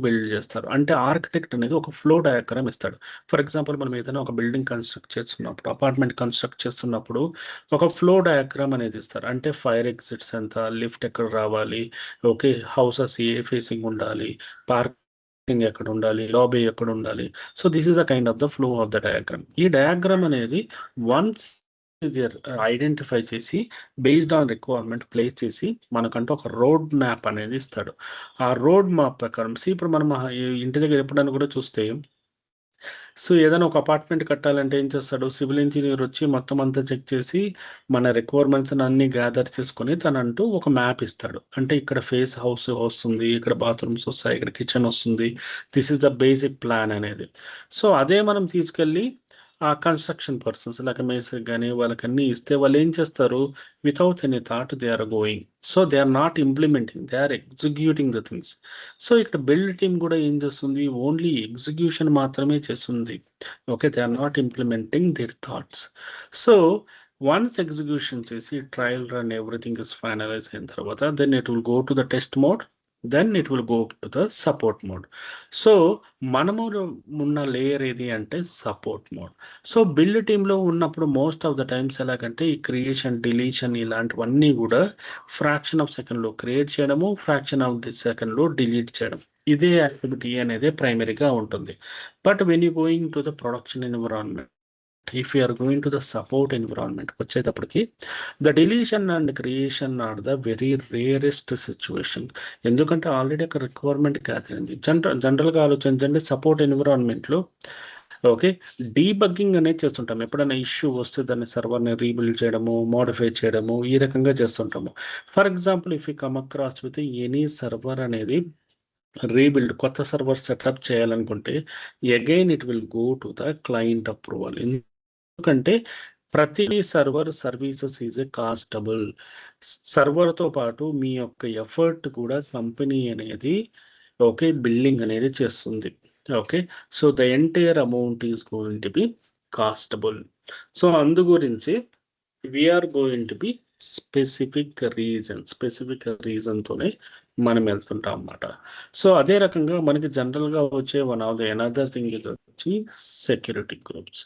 బిల్డ్ చేస్తారు. అంటే ఆర్కిటెక్ట్ అనేది ఒక ఫ్లో డయాగ్రామ్ ఇస్తాడు. ఫర్ ఎగ్జాంపుల్ మనం ఏదైనా ఒక బిల్డింగ్ కన్‌స్ట్రక్ట్ చేస్తున్నప్పుడు, అపార్ట్మెంట్ కన్‌స్ట్రక్ట్ చేస్తున్నప్పుడు ఒక ఫ్లో డయాగ్రామ్ అనేది ఇస్తారు. అంటే ఫైర్ ఎగ్జిట్స్ ఎంత, లిఫ్ట్ ఎక్కడ రావాలి, ఓకే. హౌసెస్ ఏ ఫేసింగ్ ఉండాలి, పార్కింగ్ ఎక్కడుండాలి, లాబీ ఎక్కడుండాలి. So this is the kind of the flow of the diagram. ఈ డయాగ్రామ్ అనేది వన్స్ ఇది ఐడెంటిఫై చేసి బేస్డ్ ఆన్ రిక్వైర్మెంట్ ప్లేస్ చేసి మనకంటూ ఒక రోడ్ మ్యాప్ అనేది ఇస్తాడు. ఆ రోడ్ మ్యాప్ ప్రకారం ఇప్పుడు మనం ఇంటి దగ్గర ఎప్పుడైనా కూడా చూస్తే సో ఏదైనా ఒక అపార్ట్మెంట్ కట్టాలంటే ఏం చేస్తాడు? సివిల్ ఇంజినీర్ వచ్చి మొత్తం అంతా చెక్ చేసి మన రిక్వైర్మెంట్స్‌ని అన్నీ గ్యాదర్ చేసుకొని తనంటూ ఒక మ్యాప్ ఇస్తాడు. అంటే ఇక్కడ ఫేస్ హౌస్ వస్తుంది. ఇక్కడ బాత్రూమ్స్ వస్తాయి. ఇక్కడ కిచెన్ వస్తుంది. This is the basic plan అనేది. సో అదే మనం తీసుకెళ్ళి ఆ కన్‌స్ట్రక్షన్ పర్సన్స్ లేక మేస్త్రికి గాని వాళ్ళకన్నీ ఇస్తే వాళ్ళేం చేస్తారు? Without any thought they are going. So they are not implementing. They are executing the things. So ఇక్కడ బిల్డ్ టీమ్ కూడా ఏం చేస్తుంది? ఓన్లీ ఎగ్జిక్యూషన్ మాత్రమే చేస్తుంది. Okay. They are not implementing their thoughts. So once execution చేసి trial run everything is finalize అయిన తర్వాత then it will go to the test mode. then it will go to the support mode. So మనము ఉన్న layer ఏది అంటే support mode. So build టీంలో ఉన్నప్పుడు most of the times ఎలాగంటే ఈ క్రియేషన్ డిలీషన్ ఇలాంటివన్నీ కూడా ఫ్రాక్షన్ ఆఫ్ సెకండ్లో క్రియేట్ చేయడము, ఫ్రాక్షన్ ఆఫ్ ది సెకండ్లో డిలీట్ చేయడం, ఇదే యాక్టివిటీ అనేది ప్రైమరీగా ఉంటుంది. But when you going to the production environment, if you are going to the support environment వచ్చేటప్పటికి the deletion and creation are the very rarest situation. ఎందుకంటే already ఒక requirement కాదండి. జనరల్గా ఆలోచించండి, సపోర్ట్ ఎన్విరాన్మెంట్లో ఓకే డీబగ్గింగ్ అనేది చేస్తుంటాం. ఎప్పుడైనా ఇష్యూ వస్తే దాన్ని సర్వర్ని రీబిల్డ్ చేయడము, మోడిఫై చేయడము, ఈ రకంగా చేస్తుంటాము. For example if you come across with any server అనేది రీబిల్డ్, కొత్త సర్వర్ సెటప్ చేయాలనుకుంటే again it will go to the client approval. ఎందుకంటే ప్రతి సర్వర్ సర్వీసెస్ ఈజ్ ఏ కాస్టబుల్. సర్వర్తో పాటు మీ యొక్క ఎఫర్ట్ కూడా కంపెనీ అనేది ఓకే బిల్డింగ్ అనేది చేస్తుంది. Okay, so the entire amount is going to be costable. So అందు గురించి we are going to be specific రీజన్తోనే మనం వెళ్తుంటాం అన్నమాట. సో అదే రకంగా మనకి జనరల్గా వచ్చే one of the another thing ఇది వచ్చి security groups.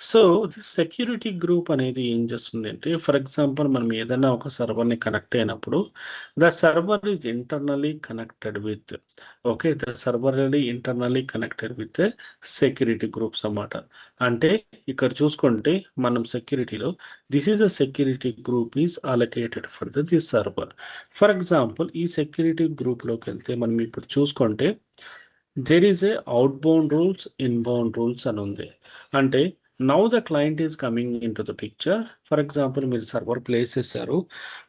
So the security group అనేది ఏం చేస్తుంది అంటే, ఫర్ ఎగ్జాంపుల్ మనం ఏదైనా ఒక సర్వర్ని కనెక్ట్ అయినప్పుడు the server is internally connected with security groups అన్నమాట. అంటే ఇక్కడ చూసుకుంటే మనం సెక్యూరిటీలో this is a security group is allocated for this server. For example ఈ సెక్యూరిటీ గ్రూప్లోకి వెళ్తే మనం ఇప్పుడు చూసుకుంటే there is a outbound rules, inbound rules అని ఉంది. అంటే now the client is coming in to the picture. For example మీరు సర్వర్ ప్లేస్ చేశారు,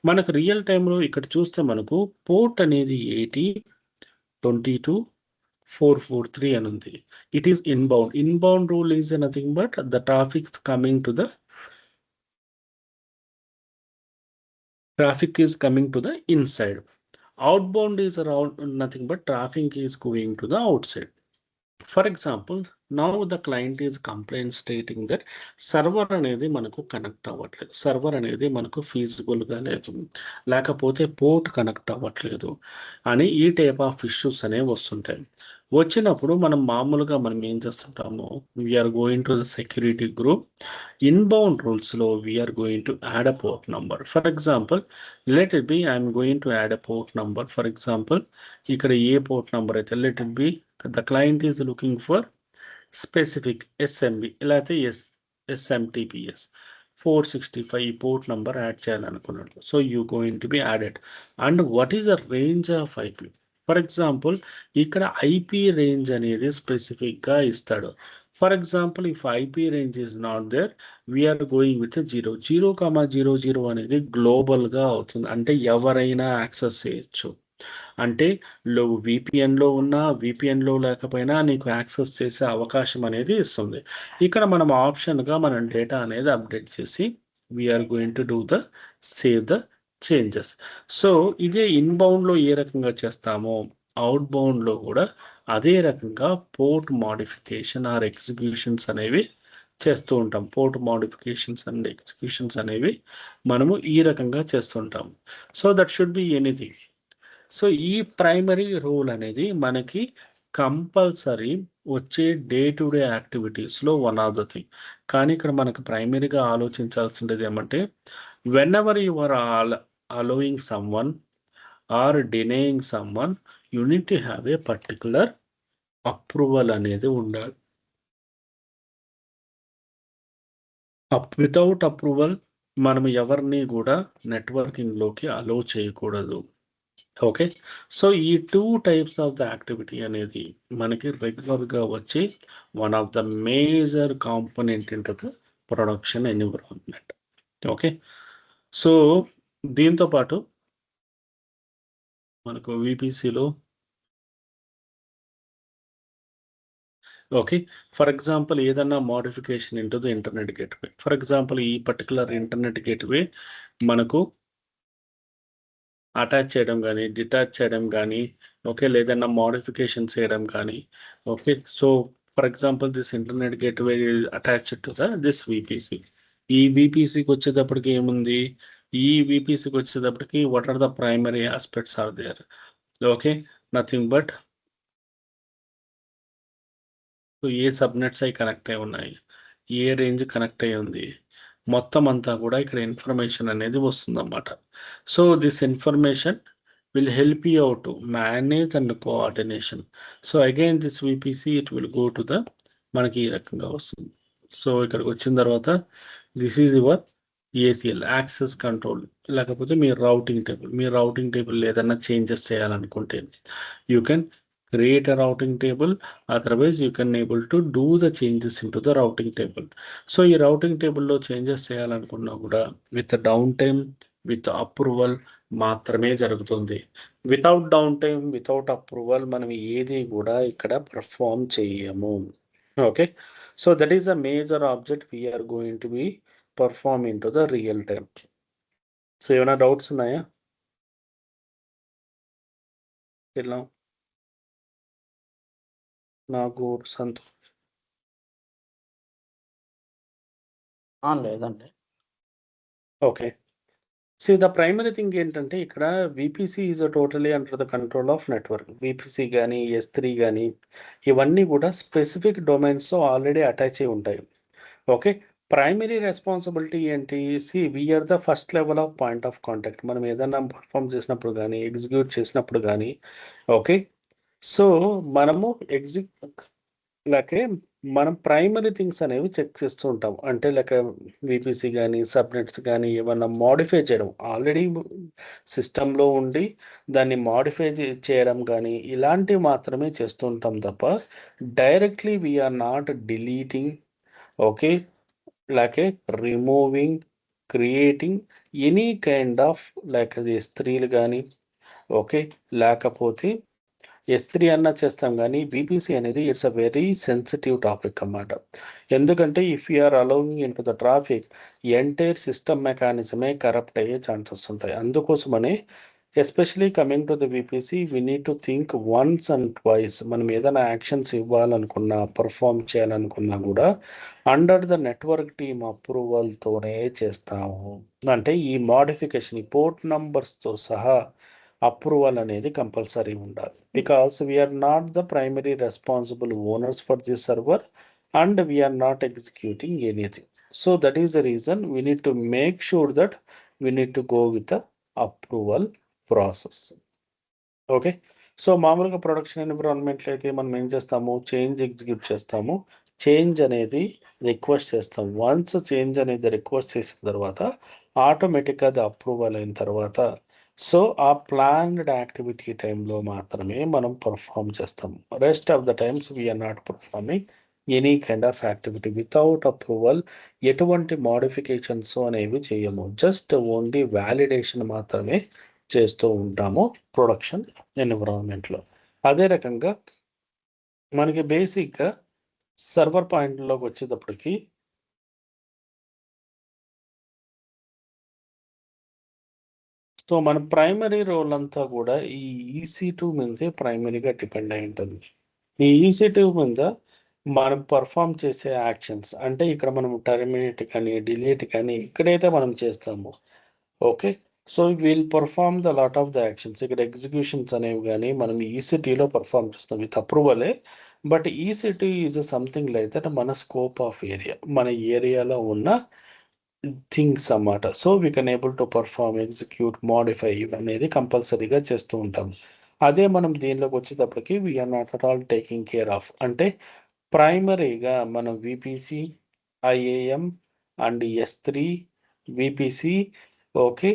మనకు రియల్ టైంలో ఇక్కడ చూస్తే మనకు పోర్ట్ అనేది 80.22.443 అని ఉంది. It is inbound rule is nothing but the traffic coming to the inside. Outbound is around nothing but traffic is going to the outside. For example, now the client is complaint stating that server అనేది మనకు connect అవ్వట్లేదు, server అనేది మనకు ఫీజిబుల్గా లేదు, లేకపోతే port connect అవ్వట్లేదు అని ఈ టైప్ ఆఫ్ ఇష్యూస్ అనేవి వస్తుంటాయి. వచ్చినప్పుడు మనం మామూలుగా మనం ఏం చేస్తుంటాము, we're going to the security group. Inbound రూల్స్లో we're going to add a port number. For example let it be I'm going to add a port number. For example ఇక్కడ ఏ పోర్ట్ నంబర్ అయితే let it be the client is looking for specific SMB లేకపోతే SMTPS 465 ఈ port number add చేయాలనుకున్నాడు. So you going to be added. And what is the range of IP? For example ఇక్కడ IP range అనేది స్పెసిఫిక్గా ఇస్తాడు. For example if IP range is not there, we're going with 0.00 అనేది గ్లోబల్గా అవుతుంది. అంటే ఎవరైనా access చేయొచ్చు. అంటే VPNలో ఉన్నా VPNలో లేకపోయినా నీకు యాక్సెస్ చేసే అవకాశం అనేది ఇస్తుంది. ఇక్కడ మనం ఆప్షన్గా మనం డేటా అనేది అప్డేట్ చేసి we're going to do the save the changes. So ఇదే ఇన్బౌండ్లో ఏ రకంగా చేస్తామో అవుట్బౌండ్లో కూడా అదే రకంగా పోర్ట్ మోడిఫికేషన్ ఆర్ ఎగ్జిక్యూషన్స్ అనేవి చేస్తూ ఉంటాం. పోర్ట్ మోడిఫికేషన్స్ అండ్ ఎగ్జిక్యూషన్స్ అనేవి మనము ఈ రకంగా చేస్తుంటాం. So that should be anything. So ఈ ప్రైమరీ రూల్ అనేది మనకి కంపల్సరీ వచ్చే డే టు డే యాక్టివిటీస్లో వన్ ఆఫ్ ద థింగ్. కానీ ఇక్కడ మనకు ప్రైమరీగా ఆలోచించాల్సింది ఏమంటే, whenever you are allowing someone or denying someone, you need to have a particular approval అనేది ఉండాలి. వితౌట్ అప్రూవల్ మనం ఎవరిని కూడా నెట్వర్కింగ్లోకి అలో చేయకూడదు. ఓకే, సో ఈ 2 types ఆఫ్ ద యాక్టివిటీ అనేది మనకి రెగ్యులర్గా వచ్చి one of the major component in to the production environment. Okay, so దీంతో పాటు మనకు VPCలో ఓకే, ఫర్ ఎగ్జాంపుల్ ఏదన్నా modification in to the internet gateway. For example ఈ పర్టికులర్ ఇంటర్నెట్ గేట్వే మనకు అటాచ్ చేయడం కానీ, డిటాచ్ చేయడం కానీ, ఓకే, లేదన్నా మోడిఫికేషన్ చేయడం కానీ. Okay, so for example this internet gateway attached to this VPC. ఈ VPCకి వచ్చేటప్పటికి ఏముంది, ఈ VPCకి వచ్చేటప్పటికి what are the primary aspects are there. Okay, nothing but a subnets అయి కనెక్ట్ అయి ఉన్నాయి, ఏ రేంజ్ కనెక్ట్ అయి ఉంది, మొత్తం అంతా కూడా ఇక్కడ ఇన్ఫర్మేషన్ అనేది వస్తుందన్నమాట. So this information will help you out to manage and coordination. So again this VPC it will go to the మనకి ఈ రకంగా వస్తుంది. సో ఇక్కడికి వచ్చిన తర్వాత this is your ACL access control, లేకపోతే మీ రౌటింగ్ టేబుల్ ఏదైనా చేంజెస్ చేయాలనుకుంటే you can create a routing table, otherwise you can able to do the changes into the routing table. So ఈ రౌటింగ్ టేబుల్లో చేంజెస్ చేయాలనుకున్నా కూడా with down time, with approval మాత్రమే జరుగుతుంది. Without down time, without approval మనం ఏది కూడా ఇక్కడ పర్ఫామ్ చేయము. Okay, so that is a major object we're going to be perform in to the real time. So ఏమైనా డౌట్స్ ఉన్నాయా? ఇలా నాకు సంతోష్. లేదండి. Okay, see the primary thing ఏంటంటే ఇక్కడ VPC is totally under the control of network. VPC కానీ S3 కానీ ఇవన్నీ కూడా స్పెసిఫిక్ డొమైన్స్తో ఆల్రెడీ అటాచ్ అయి ఉంటాయి. ఓకే, ప్రైమరీ రెస్పాన్సిబిలిటీ ఏంటి? See we're the first level of point of contact. మనం ఏదైనా పర్ఫామ్ చేసినప్పుడు కానీ, ఎగ్జిక్యూట్ చేసినప్పుడు కానీ, ఓకే, సో మనము మనం ప్రైమరీ థింగ్స్ అనేవి చెక్ చేస్తూ ఉంటాం. అంటే విపిసి కానీ సబ్నెట్స్ కానీ ఏమన్నా మాడిఫై చేయడం, ఆల్రెడీ సిస్టంలో ఉండి దాన్ని మాడిఫై చేయడం కానీ ఇలాంటివి మాత్రమే చేస్తూ ఉంటాం తప్ప directly we're not deleting, okay, removing, creating any kind of S3లు కానీ, ఓకే, లేకపోతే S3 అన్నా చేస్తాం కానీ బీపీసీ అనేది it's a very sensitive topic అన్నమాట. ఎందుకంటే if you're allowing in to the traffic entire system మెకానిజమే కరప్ట్ అయ్యే ఛాన్సెస్ ఉంటాయి. అందుకోసమనే especially coming to the BPC we need to think once and twice. మనం ఏదైనా యాక్షన్స్ ఇవ్వాలనుకున్నా, పర్ఫామ్ చేయాలనుకున్నా కూడా అండర్ ద నెట్వర్క్ టీమ్ అప్రూవల్తోనే చేస్తాము. అంటే ఈ మోడిఫికేషన్, ఈ పోర్ట్ నంబర్స్తో సహా అప్రూవల్ అనేది కంపల్సరీ ఉండాలి. Because we're not the primary responsible owners for this server and we're not executing anything. So that is the reason we need to make sure that we need to go with the approval process. Okay, so మామూలుగా production ఎన్విరాన్మెంట్లో అయితే మనం ఏం చేస్తాము? Change execute చేస్తాము, change అనేది request చేస్తాం. Once change అనేది రిక్వెస్ట్ చేసిన తర్వాత ఆటోమేటిక్గా అది అప్రూవల్ అయిన తర్వాత సో ఆ ప్లాన్డ్ యాక్టివిటీ టైంలో మాత్రమే మనం పర్ఫామ్ చేస్తాం. Rest of the times we're not performing any kind of activity without approval. ఎటువంటి మోడిఫికేషన్స్ అనేవి చేయము, జస్ట్ ఓన్లీ వ్యాలిడేషన్ మాత్రమే చేస్తూ ఉంటాము ప్రొడక్షన్ ఎన్విరాన్మెంట్లో. అదే రకంగా మనకి బేసిక్గా సర్వర్ పాయింట్లోకి వచ్చేటప్పటికి సో మన ప్రైమరీ రోల్ అంతా కూడా ఈ EC2 మీదే ప్రైమరీగా డిపెండ్ అయి ఉంటుంది. ఈ EC2 మీద మనం పర్ఫామ్ చేసే యాక్షన్స్ అంటే ఇక్కడ మనం టర్మినేట్ కానీ, డిలీట్ కానీ ఇక్కడైతే మనం చేస్తాము. Okay, so will perform the lot of the actions. ఇక్కడ ఎగ్జిక్యూషన్స్ అనేవి కానీ మనం EC2లో పర్ఫామ్ చేస్తాం విత్ అప్రూవలే. But EC2 is something like that మన స్కోప్ ఆఫ్ ఏరియా, మన ఏరియాలో ఉన్న థింగ్స్ అన్నమాట. So we can able to perform, execute, modify అనేది కంపల్సరీగా చేస్తూ ఉంటాం. అదే మనం దీనిలోకి వచ్చేటప్పటికి we're not at all taking care of. అంటే ప్రైమరీగా మనం VPC, IAM and S3, VPC, okay,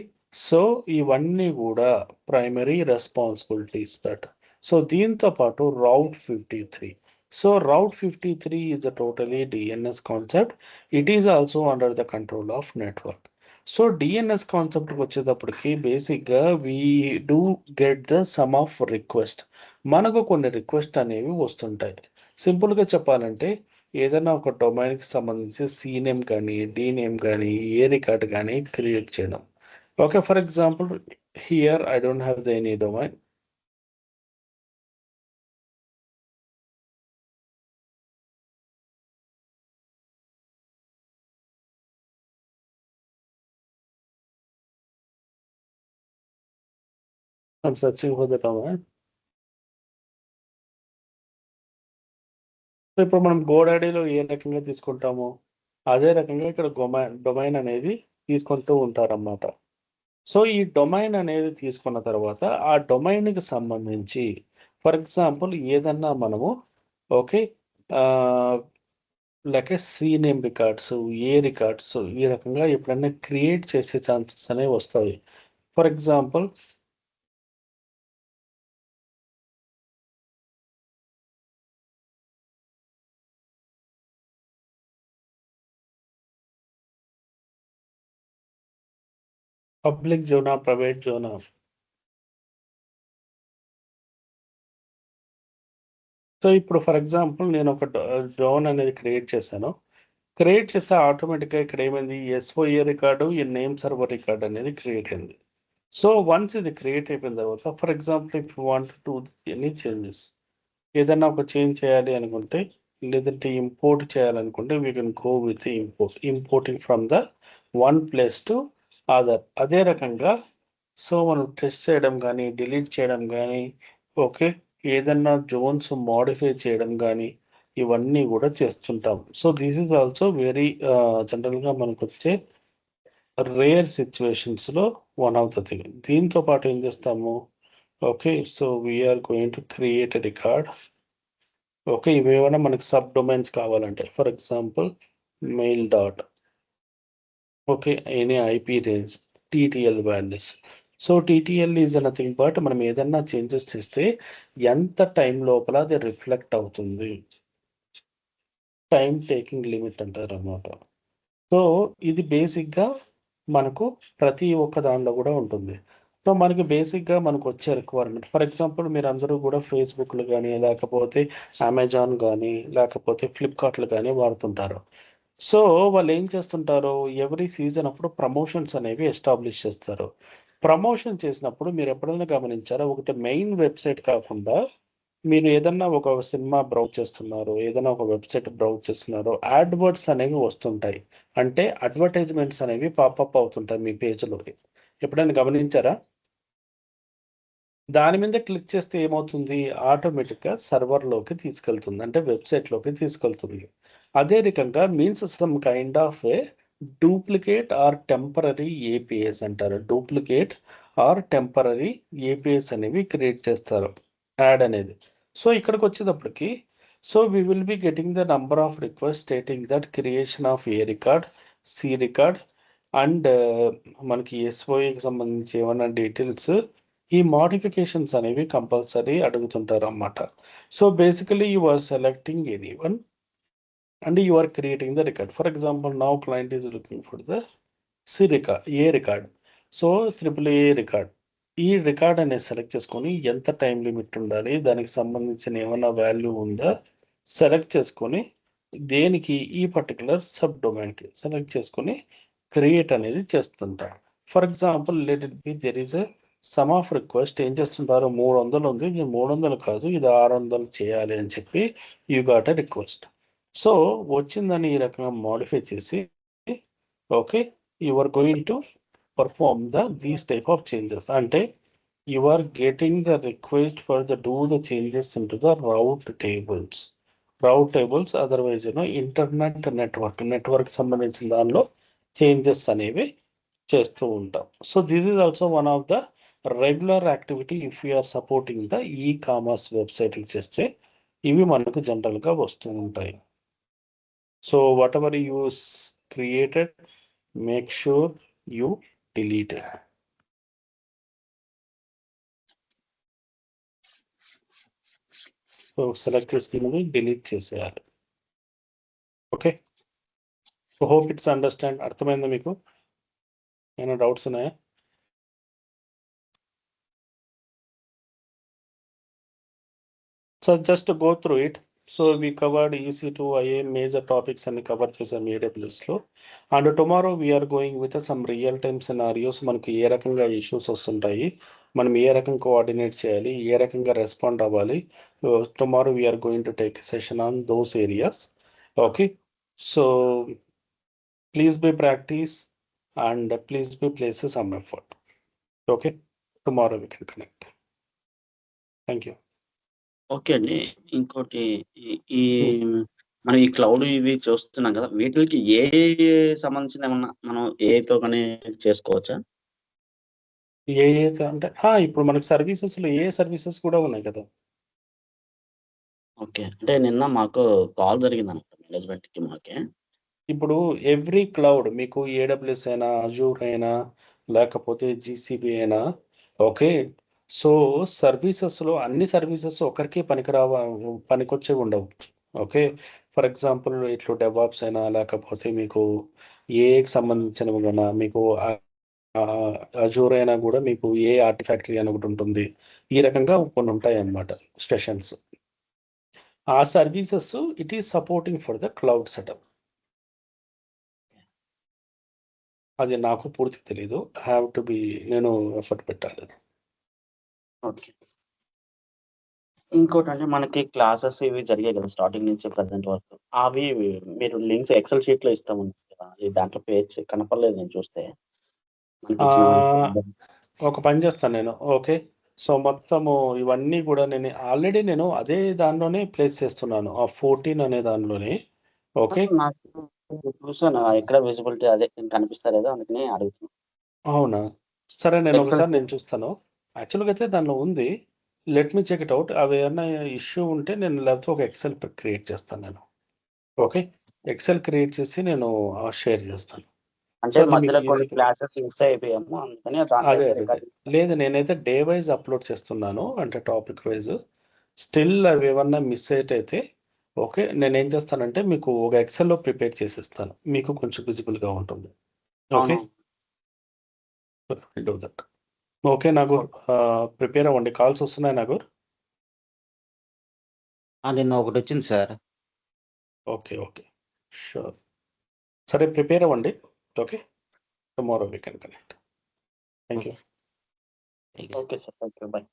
so ఇవన్నీ కూడా ప్రైమరీ రెస్పాన్సిబిలిటీస్ దట్. సో దీంతో పాటు route 53. So route 53 is a totally DNS concept. It is also under the control of network. So DNS కాన్సెప్ట్కి వచ్చేటప్పటికి బేసిక్గా we do get the sum of request. మనకు కొన్ని request అనేవి వస్తుంటాయి. సింపుల్గా చెప్పాలంటే ఏదైనా ఒక డొమైన్కి సంబంధించి CNAME కానీ, DNAME కానీ, ఏ రికార్డ్ కానీ క్రియేట్ చేయడం. Okay, for example here I don't have the any domain. I'm searching for the domain. So ఇప్పుడు మనం గోడాడీలో ఏ రకంగా తీసుకుంటామో అదే రకంగా ఇక్కడ డొమైన్ అనేది తీసుకుంటూ ఉంటారన్నమాట. సో ఈ డొమైన్ అనేది తీసుకున్న తర్వాత ఆ డొమైన్కి సంబంధించి ఫర్ ఎగ్జాంపుల్ ఏదన్నా మనము ఓకే లేక సి నేమ్ రికార్డ్స్, ఏ రికార్డ్స్ ఈ రకంగా ఎప్పుడైనా క్రియేట్ చేసే ఛాన్సెస్ అనేవి వస్తాయి. For example public Zona, private Zona. So ఇప్పుడు ఫర్ ఎగ్జాంపుల్ నేను ఒక జోన్ అనేది క్రియేట్ చేశాను. క్రియేట్ చేస్తే ఆటోమేటిక్గా ఇక్కడ ఏమైంది, ఎస్ఓఏ రికార్డు, ఈ నేమ్ సర్వర్ రికార్డ్ అనేది క్రియేట్ అయింది. సో వన్స్ ఇది క్రియేట్ అయిపోయిన తర్వాత for example if you want to any changes, ఏదైనా ఒక చేంజ్ చేయాలి అనుకుంటే లేదంటే ఇంపోర్ట్ చేయాలనుకుంటే we can go with importing from the one place to other. అదే రకంగా సో మనం టెస్ట్ చేయడం కానీ డిలీట్ చేయడం కానీ ఓకే ఏదన్నా జోన్స్ మోడిఫై చేయడం కానీ ఇవన్నీ కూడా చేస్తుంటాం. So this is also very జనరల్గా మనకు వచ్చే రేర్ సిచ్యువేషన్స్లో వన్ ఆఫ్ ద థింగ్. దీంతో పాటు ఏం చేస్తాము, okay so we're going to create a record. Okay ఇవేమైనా మనకి సబ్ డొమైన్స్ కావాలంటే for example mail dot okay any IP range TTL values. So TTL is nothing but మనం ఏదన్నా చేంజెస్ చేస్తే ఎంత టైం లోపల అది రిఫ్లెక్ట్ అవుతుంది, టైం టేకింగ్ లిమిట్ అంటారు అన్నమాట. సో ఇది బేసిక్గా మనకు ప్రతి ఒక్క దానిలో కూడా ఉంటుంది. సో మనకి బేసిక్గా మనకు వచ్చే రిక్వైర్మెంట్ ఫర్ ఎగ్జాంపుల్ మీరు అందరూ కూడా ఫేస్బుక్లు కానీ లేకపోతే అమెజాన్ కానీ లేకపోతే ఫ్లిప్కార్ట్లు కానీ వాడుతుంటారు. సో వాళ్ళు ఏం చేస్తుంటారు, ఎవ్రీ సీజన్ అప్పుడు ప్రమోషన్స్ అనేవి ఎస్టాబ్లిష్ చేస్తారు. ప్రమోషన్ చేసినప్పుడు మీరు ఎప్పుడైనా గమనించారా, ఒకటి మెయిన్ వెబ్సైట్ కాకుండా మీరు ఏదన్నా ఒక సినిమా బ్రౌజ్ చేస్తున్నారు, ఏదైనా ఒక వెబ్సైట్ బ్రౌజ్ చేస్తున్నారు, యాడ్వర్డ్స్ అనేవి వస్తుంటాయి. అంటే అడ్వర్టైజ్మెంట్స్ అనేవి పాపప్ అవుతుంటాయి మీ పేజ్లోకి. ఎప్పుడైనా గమనించారా? దాని మీద క్లిక్ చేస్తే ఏమవుతుంది, ఆటోమేటిక్గా సర్వర్లోకి తీసుకెళ్తుంది, అంటే వెబ్సైట్లోకి తీసుకెళ్తుంది. అదే రకంగా means some kind of a duplicate or temporary APS అంటారు. డూప్లికేట్ ఆర్ టెంపరరీ ఏపీఎస్ అనేవి క్రియేట్ చేస్తారు యాడ్ అనేది. సో ఇక్కడికి వచ్చేటప్పటికి so we will be getting the number of request stating that creation of A record, C record and మనకి ఎస్ఓఏకి సంబంధించి ఏమైనా డీటెయిల్స్, ఈ మోడిఫికేషన్స్ అనేవి కంపల్సరీ అడుగుతుంటారు అన్నమాట. So basically you are selecting any one and you are creating the record. For example, now client is looking for the C record, A record. So AAA record, ఈ record అనేది select చేసుకొని ఎంత time limit ఉండాలి, దానికి సంబంధించిన ఏమైనా value ఉందా select చేసుకొని దేనికి ఈ పర్టికులర్ సబ్ డొమైన్కి సెలెక్ట్ చేసుకొని క్రియేట్ అనేది చేస్తుంటారు. For example let it B there is a some of request ఏం చేస్తుంటారు, 300 ఉంది, ఇది 300 కాదు ఇది 600 చేయాలి అని చెప్పి you got a request. So వచ్చిందని ఈ రకంగా మోడిఫై చేసి okay you are going to perform these type of changes. అంటే you are getting the request for the do the changes into the route tables otherwise internet network సంబంధించిన దానిలో changes అనేవి చేస్తూ ఉంటాం. So this is also one of the regular activity if you're supporting the e commerce website చేస్తే ఇవి మనకు జనరల్గా వస్తూ ఉంటాయి. So whatever you created make sure you deleted. So select చేసుకున్నది డిలీట్ చేసేయాలి. Okay so hope it's understand. అర్థమైందా మీకు? ఏమైనా డౌట్స్ ఉన్నాయా? So just go through it. So we covered EC2 IA major topics అన్ని కవర్ చేసాం AWSలో. And tomorrow we're going with some real time scenarios. మనకు ఏ రకంగా ఇష్యూస్ వస్తుంటాయి, మనం ఏ రకంగా కోఆర్డినేట్ చేయాలి, ఏ రకంగా రెస్పాండ్ అవ్వాలి. Tomorrow we're going to take session on those areas. Okay so please be practice and please be places some effort. Okay, tomorrow we can connect. Thank you. Okay అండి. ఇంకోటి ఈ ఈ మనం ఈ క్లౌడ్ ఇవి చూస్తున్నాం కదా! వీటిలకి ఏఐ సంబంధించిందేమన్నా మనం ఏఐతో గాని చేసుకోవచ్చా? ఏఐతో అంటే ఇప్పుడు మనకి సర్వీసెస్‌లో ఏఐ సర్వీసెస్ కూడా ఉన్నాయి కదా! ఓకే. అంటే నిన్న మాకు కాల్ జరిగిందనమాట మేనేజ్మెంట్‌కి మాకే. ఇప్పుడు ఎవ్రీ క్లౌడ్ మీకు ఏడబ్ల్యూఎస్ అయినా, అజూర్ అయినా, లేకపోతే జీసీబీ అయినా ఓకే. సో, సర్వీసెస్‌లో అన్ని సర్వీసెస్ ఒకరికే పనికొచ్చేవి ఉండవు. ఓకే. ఫర్ ఎగ్జాంపుల్ ఇట్లు డెవాప్స్ అయినా, లేకపోతే మీకు ఏఐకి సంబంధించినవి గూడా మీకు అజూర్ అయినా గూడా మీకు ఏఐ ఆర్టిఫాక్టరీ అని ఒకటుంటుంది. ఈ రకంగా కొన్ని ఉంటాయన్నమాట సెషన్స్. ఆ services it is supporting for the cloud setup. అది నాకు పూర్తిగా తెలీదు. హావ్ టు బి నేను ఎఫర్ట్ పెట్టాలి. ఓకే. ఇంకోటంటే మనకి క్లాసెస్ ఇవి జరిగాయి కదా! స్టార్టింగ్ నుంచి ప్రెజెంట్ వరకు. అవి మీరు లింక్స్ ఎక్సెల్ షీట్‌లో ఇస్తామన్నారు కదా! అది దాంట్లో పేజ్ కనపడలేదు నేను చూస్తే. మనకిచ్చిన ఆహ్, ఫోల్డర్. ఒక పని చేస్తాను నేను. ఓకే. సో, మొత్తము ఇవన్నీ గూడా ఆల్రెడీ నేను అదే దానిలోనే ప్లేస్ చేస్తున్నాను. ఆ 14 అనే దానిలోనే. ఓకే. నాకు చూసాను. ఎక్కడ విజిబిలిటీ అదే కనిపిస్తలేదు. అందుకని అడుగుతున్నా. అవునా? సరే ఎక్సెల్ నేను చూస్తాను. యాక్చువల్‌గా అయితే దానిలో ఉంది. Let me check it out. అవి ఏమన్నా ఇష్యూ ఉంటే నేను లేకపోతే ఒక ఎక్సెల్ క్రియేట్ చేస్తాను నేను. ఓకే. ఎక్సెల్ క్రియేట్ చేసి నేను షేర్ చేస్తాను. సో, అంటే అది మీకు మధ్యలో కొన్ని ఈజీగా క్లాసెస్ మిస్ అయిపోయాము. అందుకని దాంట్లో అదే. అయితే అదే. అదే. రికార్డింగ్. లేదు నేనైతే డే వైస్ అప్‌లోడ్ చేస్తున్నాను. అంటే టాపిక్ వైస్. స్టిల్ అవేమన్నా మిస్ అయ్యేటైతే ఓకే. నేనేం చేస్తానంటే మీకు ఒక ఎక్సెల్‌లో ప్రిపేర్ చేసిస్తాను. మీకు కొంచెం విజిబుల్‌గా ఉంటుంది. ఓకే. అవును. Do that. Okay Nagur. Okay. Prepare అవ్వండి. కాల్స్ వస్తున్నాయా నాగూర్? నిన్న ఒకటొచ్చింది సార్. ఓకే. ఓకే. షూర్. సరే ప్రిపేర్ అవ్వండి. Okay. Tomorrow we can connect. Thank you. Okay. Thank you. Okay sir. Thank you. By.